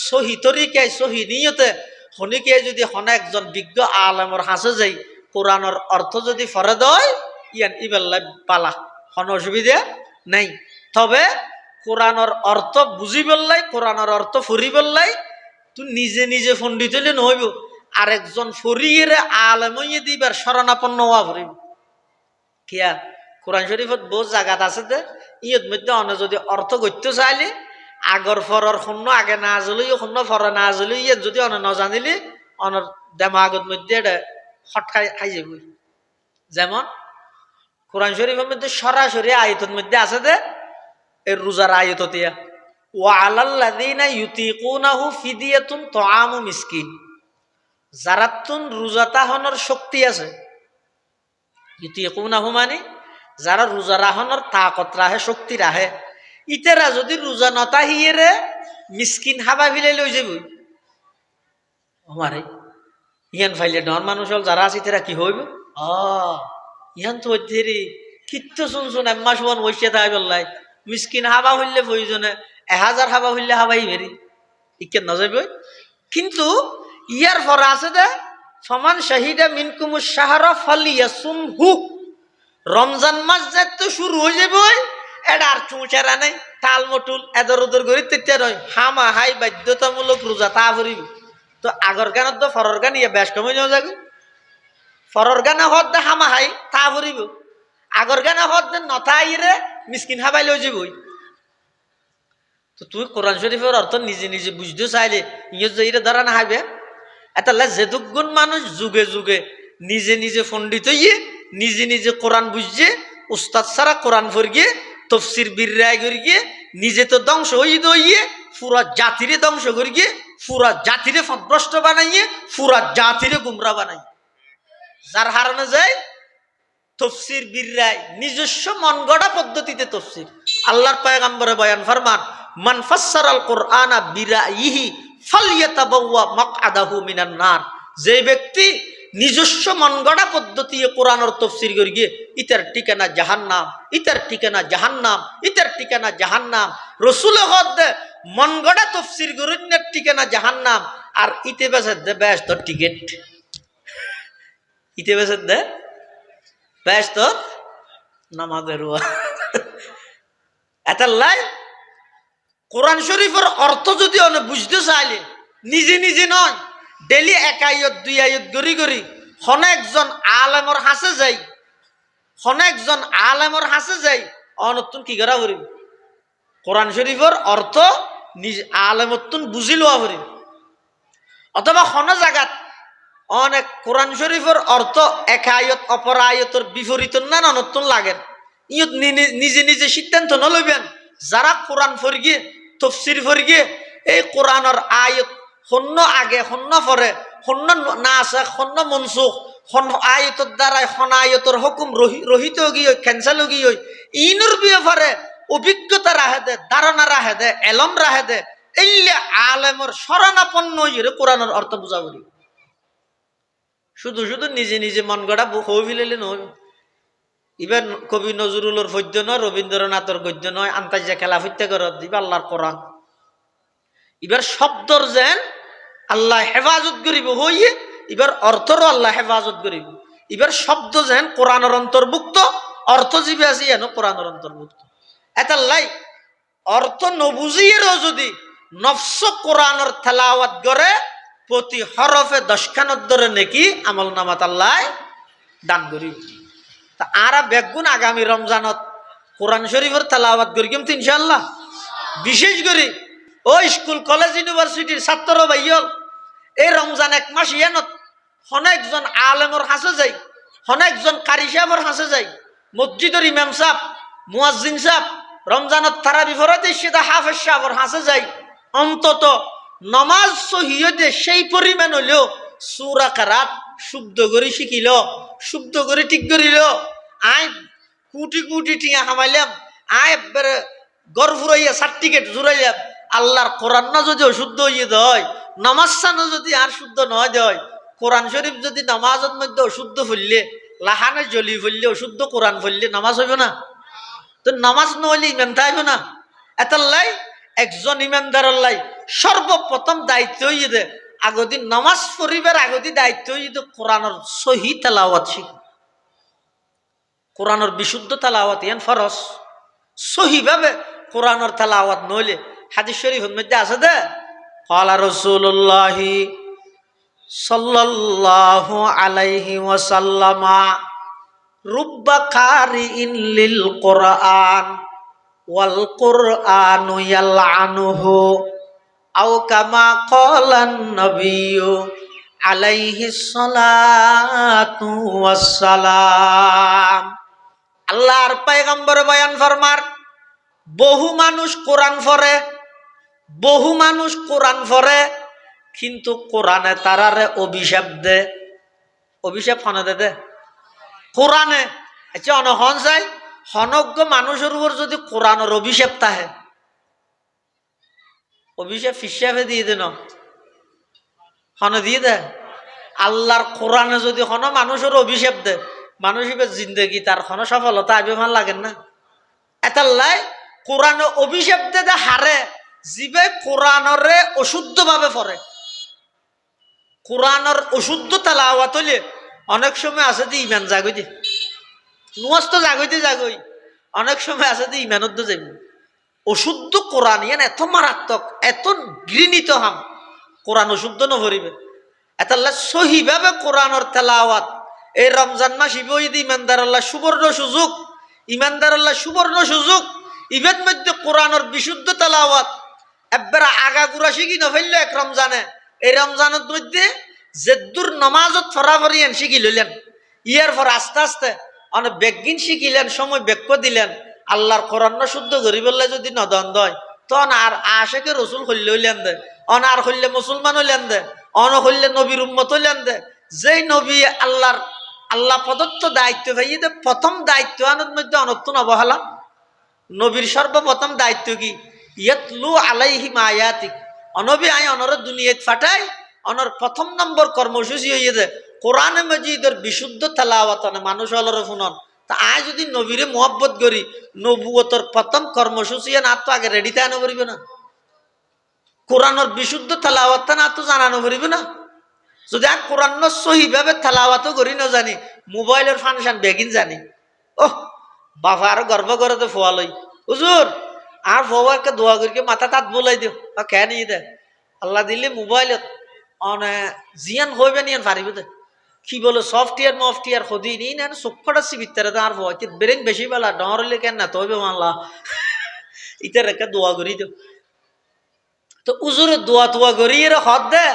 Speaker 1: সহি তরিকায় সহি নিয়তে শনিকে যদি হন একজন বিজ্ঞ আলেমর হাসে যাই কোরআনের অর্থ যদি ফরে দেয় ইয়ান ইবেল্লা পালা হন অসুবিধা নাই। তবে কোরআনের অর্থ বুঝি বললাই, কোরআনের অর্থ ফরি বললাই তুই নিজে নিজে ফন্ডিত হইলে নহইব, আরেকজন ফরিয়ের আলেমইয়ে দিবার শরণাপন্ন হওয়া ভরিব। কিয়া কোরআন শরীফত বহুত জায়গাত আছে যে ইয়ত মধ্যে অনে যদি অর্থ করতে চাইলে আগর ফরর শূন্য আগে না জলি শূন্য ফরে না জলি ইয়ে যদি অনে নজানিলি অনের দেমাগত মধ্যে এটা হট খাই যাব। যেমন কোরআন শরীফের মধ্যে সরাসরি আয়তের মধ্যে আছে যে এই রোজার আয়ততিয়া ওয়া আলাল্লাযিনা ইউতিকুনাহু ফিদিয়াতুন তুআমু মিসকিন, যারা তুন রোজা তাহনের শক্তি আছে। ইউতিকুনাহু মানে যারা রোজা রাহনের তাকত রাহে শক্তি রাহে, ইতেরা যদি রোজা নতা হিয়েরে মিসকিন হাবা ফিলে লই যাব আমারে ইয়ান ফাইলে ডন মানুষ যারা আছে তেরা কি হইব ইয়ান তো ধীরে কিত্ত শুনছুন এম্মা সুমন বসে তাই বললাই মিসকিন হাবা হইলে প্রয়োজনে 1000 হাবা হইলে হাবাই বেরি ইকে নজাইব। কিন্তু ইয়ার পর আছে দে সমান শাহিদা মিনকুমুশ শাহরা ফালিয়াসুমহু, রমজান মাস যেত শুরু হয়ে যাব এটা আর চুঁচারা নেই তাল মটুল এদর ওদর করি তেতিয়া রয় হামা হাই বাধ্যতামূলক রোজা তা ভরিব। তো আগর গানত তো ফরর গান ইয়ে বেশ কমে যাও যাগো, ফরর গানে হদ দে হামা হাই তা ভরিব, আগর গানে হদ দে নথা আইরে মিসকিন হাবাই লই যাবই। তো তুই কোরআন শরীফের অর্থ নিজে নিজে বুঝতে চাইলে ইয়ে যে ধরা না হাইবে এটা যেদুগুণ মানুষ যুগে যুগে নিজে নিজে পণ্ডিত হইয়ে নিজে নিজে কোরআন বুঝছে, উস্তাদ ছাড়া কোরআন ফরিয়ে তফসির বিরায় করি গিয়ে নিজে তো ধ্বংস হইয়ে দইয়ে পুরা জাতিরে ধ্বংস করি গিয়ে পুরা জাতিরে ফদ্রষ্ট বানাইয়ে পুরা জাতিরে গুমরা বানাই। যার হারানো যায় তফসির বিরায় নিজস্ব মন গড়া পদ্ধতিতে তফসির। আল্লাহর পয়গম্বরে বয়ান ফরমান মান ফাসসারাল কুরআনা বিরাইহি ফালইয়াতাবাওয়া মাকআদাহু মিনান নার, যে ব্যক্তি নিজস্ব মন গড়া পদ্ধতি কোরআনের তফসির করি গিয়ে ইতার ঠিকানা জাহান্নাম, ইতার ঠিকানা জাহান্নাম, ইতার ঠিকানা জাহান্নাম। রসুল হদ মন গড়া তফসির করিনের ঠিকানা জাহান্নাম, আর ইতে বেসে দে বেশ তোর টিকিট, ইতে বেসে দে বেশ তোর নামাজের এটা লাই। কোরআন শরীফের অর্থ যদি অনেক বুঝতে চাইলে নিজে নিজে নয় ডেলি 1 আয়াত 2 আয়াত গড়ি গড়ি হন একজন আলেমর হাসে যাই, হন একজন আলেমর হাসে যাই অনতুন কি করা করিব কোরআন শরীফের অর্থ নিজ আলেমতুন বুঝি লওয়া করিব। অথবা হন জায়গাত অনেক কোরআন শরীফের অর্থ 1 আয়াত অপর আয়াতের বিপরীত না নতুন লাগে, ইয়ত নিজে নিজে সিদ্ধান্ত নলইবেন। যারা কোরআন ফরিয়ে তফসির ফরিয়ে এই কোরআনের আয়াত হন্য আগে হন্য পরে হন্য না আছে হন্য মনসুখ হন আয়াতের দ্বারা হন আয়াতের হুকুম রহিত গিয়ে ক্যান্সেল গিয়ে ইনুর বিয়ে পরে অভিজ্ঞতা রাহে দে, ধারণা রাহে দে, এলম রাহে দে, এইলে আলেমর শরণাপন্ন হইরে কোরআনের অর্থ বুঝা বলি। শুধু শুধু নিজে নিজে মন গড়া হই ফেলেলে নয়। এবার কবি নজরুলের পদ্য নয়, রবীন্দ্রনাথের গদ্য নয়, আন্তাজা খেলা হত্যা করত দিবা আল্লাহর কোরআন। এবার শব্দর যেন আল্লাহ হেফাজত করিব হইয়ে, এবার অর্থরও আল্লাহ হেফাজত করিব। এবার শব্দ যেন কোরআনের অন্তর্ভুক্ত, অর্থ জীবে আছে যেন কোরআনের অন্তর্ভুক্ত। এটা লাই অর্থ নবুঝিয়েরও যদি নফস কোরআনের তেলাওয়াত করে, প্রতি হরফে 10 খানত ধরে নাকি আমল নামাত আল্লাহ দান করিব। তা আরা বেগুন আগামী রমজানত কোরআন শরীফের তেলাওয়াত করি কিন্তু ইনশাআল্লাহ। বিশেষ করে ও স্কুল কলেজ ইউনিভার্সিটির ছাত্র ভাইয়ল, এই রমজান 1 মাস ইয়ানত অনেকজন আলেমর হাসে যাই, অনেকজন কারি সাহেবর হাসে যাই, মসজিদের ইমাম সাহেব, মুয়াজ্জিন সাহেব রমজানত তারাবি ফরতে সেটা হাফেজ সাহেবর হাসে যাই। অন্তত নমাজ সহিয়তে সেই পরিমাণ হলেও সূরা কারাত শুদ্ধ করে শিখিল, শুদ্ধ করে ঠিক করিল। আয় কোটি কোটি টিয়া হামাইলাম, আয় একবারে গর্ভ রইয়া সার্টিফিকেট জুড়াইলাম। আল্লাহর কোরআন না যদি অশুদ্ধ হইয়ে দেয়, নামাজ সানো যদি আর শুদ্ধ নয় দেয়, কোরআন শরীফ যদি নামাজের মধ্যে অশুদ্ধ ফেললে, লাহানে জ্বলি ফেললে, অশুদ্ধ কোরআন ফেললে নামাজ হইব না? তো নামাজ নহলে ইমান থাকবে না। এতাল্লাই একজন ইমানদারের লাই সর্বপ্রথম দায়িত্ব হইয়ে দে, আগদি নামাজ পড়িবার আগদি দায়িত্ব হইয়ে দে কোরআনের সহি তেলাওয়াত শিখ। কোরআনের বিশুদ্ধ তেলাওয়াত ইয়ান ফরজ। সহিভাবে কোরআনের তেলাওয়াত নইলে হাদিস শরীফের মধ্যে আছে দে, ক্বালা রাসূলুল্লাহি সাল্লাল্লাহু আলাইহি ওয়াসাল্লাম রুব্বা কারিইন লিল কোরআন ওয়াল কোরআনু ইয়ালআনুহু আও কামা ক্বালান নবিয়্যু আলাইহিস সালাতু ওয়াসসালাম। আল্লাহর পয়গম্বর বয়ান ফরমার, বহু মানুষ কোরআন পড়ে, বহু মানুষ কোরআন পড়ে, কিন্তু কোরআনে তারারে অভিশাপ দে। অভিশাপ হনে দে কোরআনে। আচ্ছা অনহন চাই হনজ্ঞ মানুষের উপর যদি কোরআনের অভিশাপ তাহে, অভিশাপ ফিসাবে দিয়ে দেন হনে দিয়ে দে। আল্লাহর কোরআনে যদি হন মানুষের অভিশাপ দে, মানুষের জিন্দগি তার হন সফলতা আইবে ভাল লাগেন না? এতাল্লাই কোরআনে অভিশাপ দে হারে জিবে কোরআনরে অশুদ্ধ ভাবে পড়ে। কোরআনের অশুদ্ধ তেলাওয়াত হইলে অনেক সময় আছে যে ইমান জাগই দে, নুয়াজ তো জাগইতে জাগই, অনেক সময় আছে যে ইমানত যাইব। অশুদ্ধ কোরআন ইয়ান এত মারাত্মক, এত ঘৃণিত হাম, কোরআন অশুদ্ধ নভরিবে। এতাল্লা সহিভাবে কোরআনের তেলাওয়াত এই রমজান মাস ইবই দি ইমানদার আল্লাহ সুবর্ণ সুযোগ, ইমানদার আল্লাহ সুবর্ণ সুযোগ। ইবের মধ্যে কোরআনের বিশুদ্ধ তেলাওয়াত একবার আগাগুড়া শিখি নফেললো এক রমজানে। এই রমজানের মধ্যে যেদুর নমাজত ফরাফরিয়ান শিখি লইলেন, ইয়ার পর আস্তে আস্তে অনেক বেগিন শিখিলেন, সময় বেক্য দিলেন। আল্লাহর কোরআন শুদ্ধ করি বললে যদি নদন দয়, তখন আর আশেকে রসুল হইলে হইলেন দে, অন আর হইলে মুসলমান হইলেন দে, অন হইলে নবীর উম্মত হইলেন দে। যেই নবী আল্লাহ প্রদত্ত দায়িত্ব ভাইয়ে দে, প্রথম দায়িত্ব আনের মধ্যে অনত্য অবহেলা। নবীর সর্বপ্রথম দায়িত্ব কি? ইয়াতলু আলাইহিম আয়াতিক। অনবী আই অনর দুনিয়াত ফাটাই, অনর প্রথম নম্বর কর্মসূচি হইয়ে দে কোরআনে মজিদের বিশুদ্ধ তেলাওয়াত মানুষ হলর শুনন। তা আয় যদি নবীরে মোহাব্বত করি, নবুয়তর প্রথম কর্মসূচি না তো আগে রেডি তানো করিবে না? কোরআনের বিশুদ্ধ তেলাওয়াত না তো জানানো করিবে না? যদি আর কোরআন সহিভাবে তেলাওয়াতও করি না জানি, মোবাইলের ফাংশন বেগিন জানি, ওহ বাবা আরো গর্ব করে তো ফোয়া লই হুজুর আর ফোয়াকে দোয়া করি মাথা তাত বলাই দিও কেন দে আল্লাহ দিলে মোবাইলত অনে জিয়ান হইবে নিয়ান পারিবে দে কি বলো সফটওয়্যার মফটওয়্যার খদি নি না চক্ষটা সিবিতারে আর ফোয়া বেরেন বেশি বেলা ডর হইলে কেন না তইবে মানলা ইটা রেখে দোয়া করি দিও। তো উজুর দোয়া তোয়া করি এর হদ দে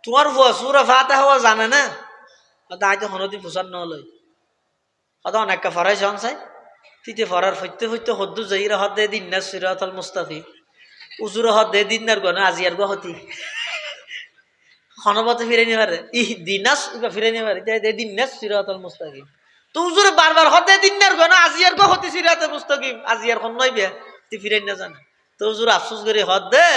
Speaker 1: তোমার ফোয়া সুরা ফাতে হওয়া জানে না দায়িত্ব হনদি ফুসান নলই হয়তো অনেকটা ফরাই জন চাই তিতে ফরার ফইতে ফইতে হদ্দু যাইরা হদ দে দিন না সিরাতাল মুস্তাকিম উজুর হদ দে দিন নার গনা আজি আর গহতি হনবতে ফিরে নি পারে ই দিনাস ইবা ফিরে নি পারে দে দিন না সিরাতাল মুস্তাকিম তো হুজুরে বারবার হতে দিন না গো না আজিয়ার গো হতে সিরাতে মুস্তাকিম আজিয়ার কোন নই বে তি ফিরাই না জানে তো হুজুর আফসোস করে হদ দে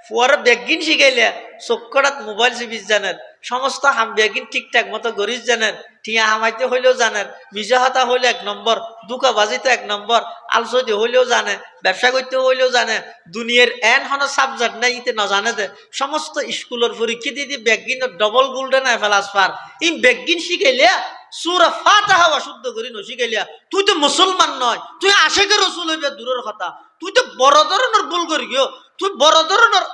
Speaker 1: ফুয়ার বেগিন শিখাইলে চক্করাত মোবাইল চিবিস জানেন সমস্ত হাম বেগিন ঠিকঠাক মতো গরিস জানেন ঠিয়া হামাইতে হইলেও জানেন মিজাহাতা হইলে 1 নম্বর দুকা বাজিতে 1 নম্বর আলসদি হইলেও জানে ব্যবসা করতে হইলেও জানে দুনিয়ার এন হন সাবজেক্ট নাই ইতে না জানে দে সমস্ত স্কুলের পরীক্ষা দিয়ে বেগিন ডবল গোল্ডেন ফেলাস পার এই বেগিন শিখাইলে সূরা ফাতিহা শুদ্ধ করি ন শিখাইলিয়া তুই তো মুসলমান নয় তুই আশিকের রাসূল হইবে দূরের কথা তুই তো বড় ধরনের ভুল করি গিয়ে তুই বড় ধরনের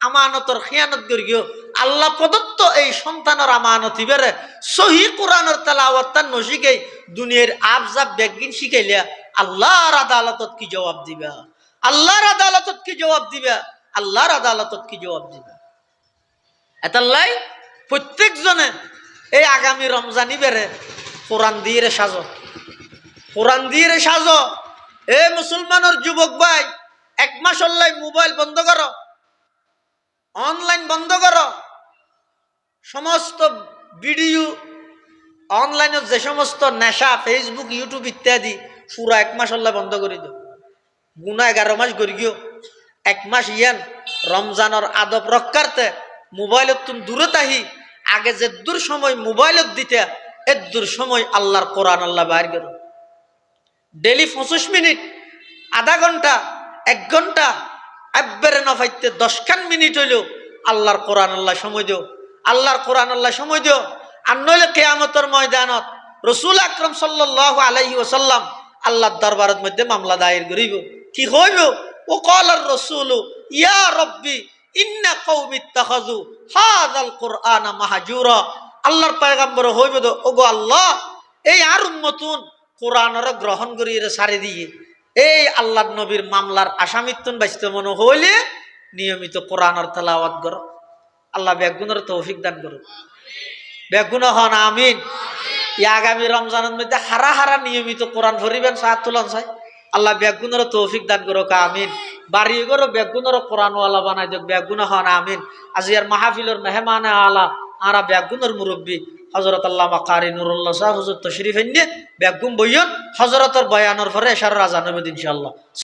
Speaker 1: আমানতর খিয়ানত করি গিয়ে আল্লাহ প্রদত্ত এই সন্তানের আমানত ইবারে সহি কোরআনের তেলাওয়াত তার নশিকেই দুনিয়ার আবজাব বেগিন শিখাইলিয়া আল্লাহর আদালতত কি জবাব দিবা আল্লাহর আদালতত কি জবাব দিবা আল্লাহর আদালতত কি জবাব দিবা এতাল্লাই প্রত্যেক জনে এই আগামী রমজানি বেড়ে কোরআন দিয়ে সাজো কোরআন দিয়ে সাজো এ মুসলমানের যুবক ভাই 1 মাস হল্লাই মোবাইল বন্ধ করো অনলাইন বন্ধ করো সমস্ত ভিডিও অনলাইনে যে সমস্ত নেশা ফেসবুক ইউটিউব ইত্যাদি পুরা 1 মাস হল্লাই বন্ধ করে দিও গুনা 11 মাস করি গিও 1 মাস ইয়ান রমজানের আদব রক্ষার্থে মোবাইলত তুমি দূরে তাহি আগে যে দূর সময় মোবাইলত দিতে এদূর সময় আল্লাহর কোরআন আল্লাহ বাইর করো ডেলি 25 মিনিট আধা ঘন্টা 1 ঘন্টা একবারে না পাইতে 10 মিনিট হইলেও আল্লাহর কোরআন আল্লাহ সময় দিও আল্লাহর কোরআন আল্লাহ সময় দিও আর নইলে কিয়ামতের ময়দানত রাসূল আকরাম সাল্লাল্লাহু আলাইহি ওয়াসাল্লাম আল্লাহর দরবারের মধ্যে মামলা দায়ের করিব কি হইব ও কলার রাসূল ইয়া রব্বি ইন্না কওমি ইত্তাখাযু হাযাল কুরআনা মাহজুরা আল্লাহর পয়গম্বর হইব ওগো আল্লাহ এই আর উম্মতুন কোরআনের গ্রহণ করি এর সারি দিয়ে এই আল্লাহর নবীর মামলার আসামিত্বন বাঁচতে মনে হইলে নিয়মিত কোরআনের তেলাওয়াত করো আল্লাহ বেগুনের তৌফিক দান করো বেগুন হন আমিন এই আগামী রমজানের মধ্যে হারা হারা নিয়মিত কোরআন পড়িবেন সাত তুলন চাই আল্লাহ বেগুনের তৌফিক দান করো আমিন বাড়ি করো বেগুনের কোরআনওয়ালা বানাই দেখ বেগুন হন আমিন আজি আর মাহফিলের মেহমান আলা আরা বেগুনের মুরব্বী হযরত আল্লামা কারি নুরুল্লাহ সাহেব হুজুর তশরিফ এনে বেগুন বইয়ন হযরতের বয়ানের পরে এশার রাজা নবী ইনশাআল্লাহ।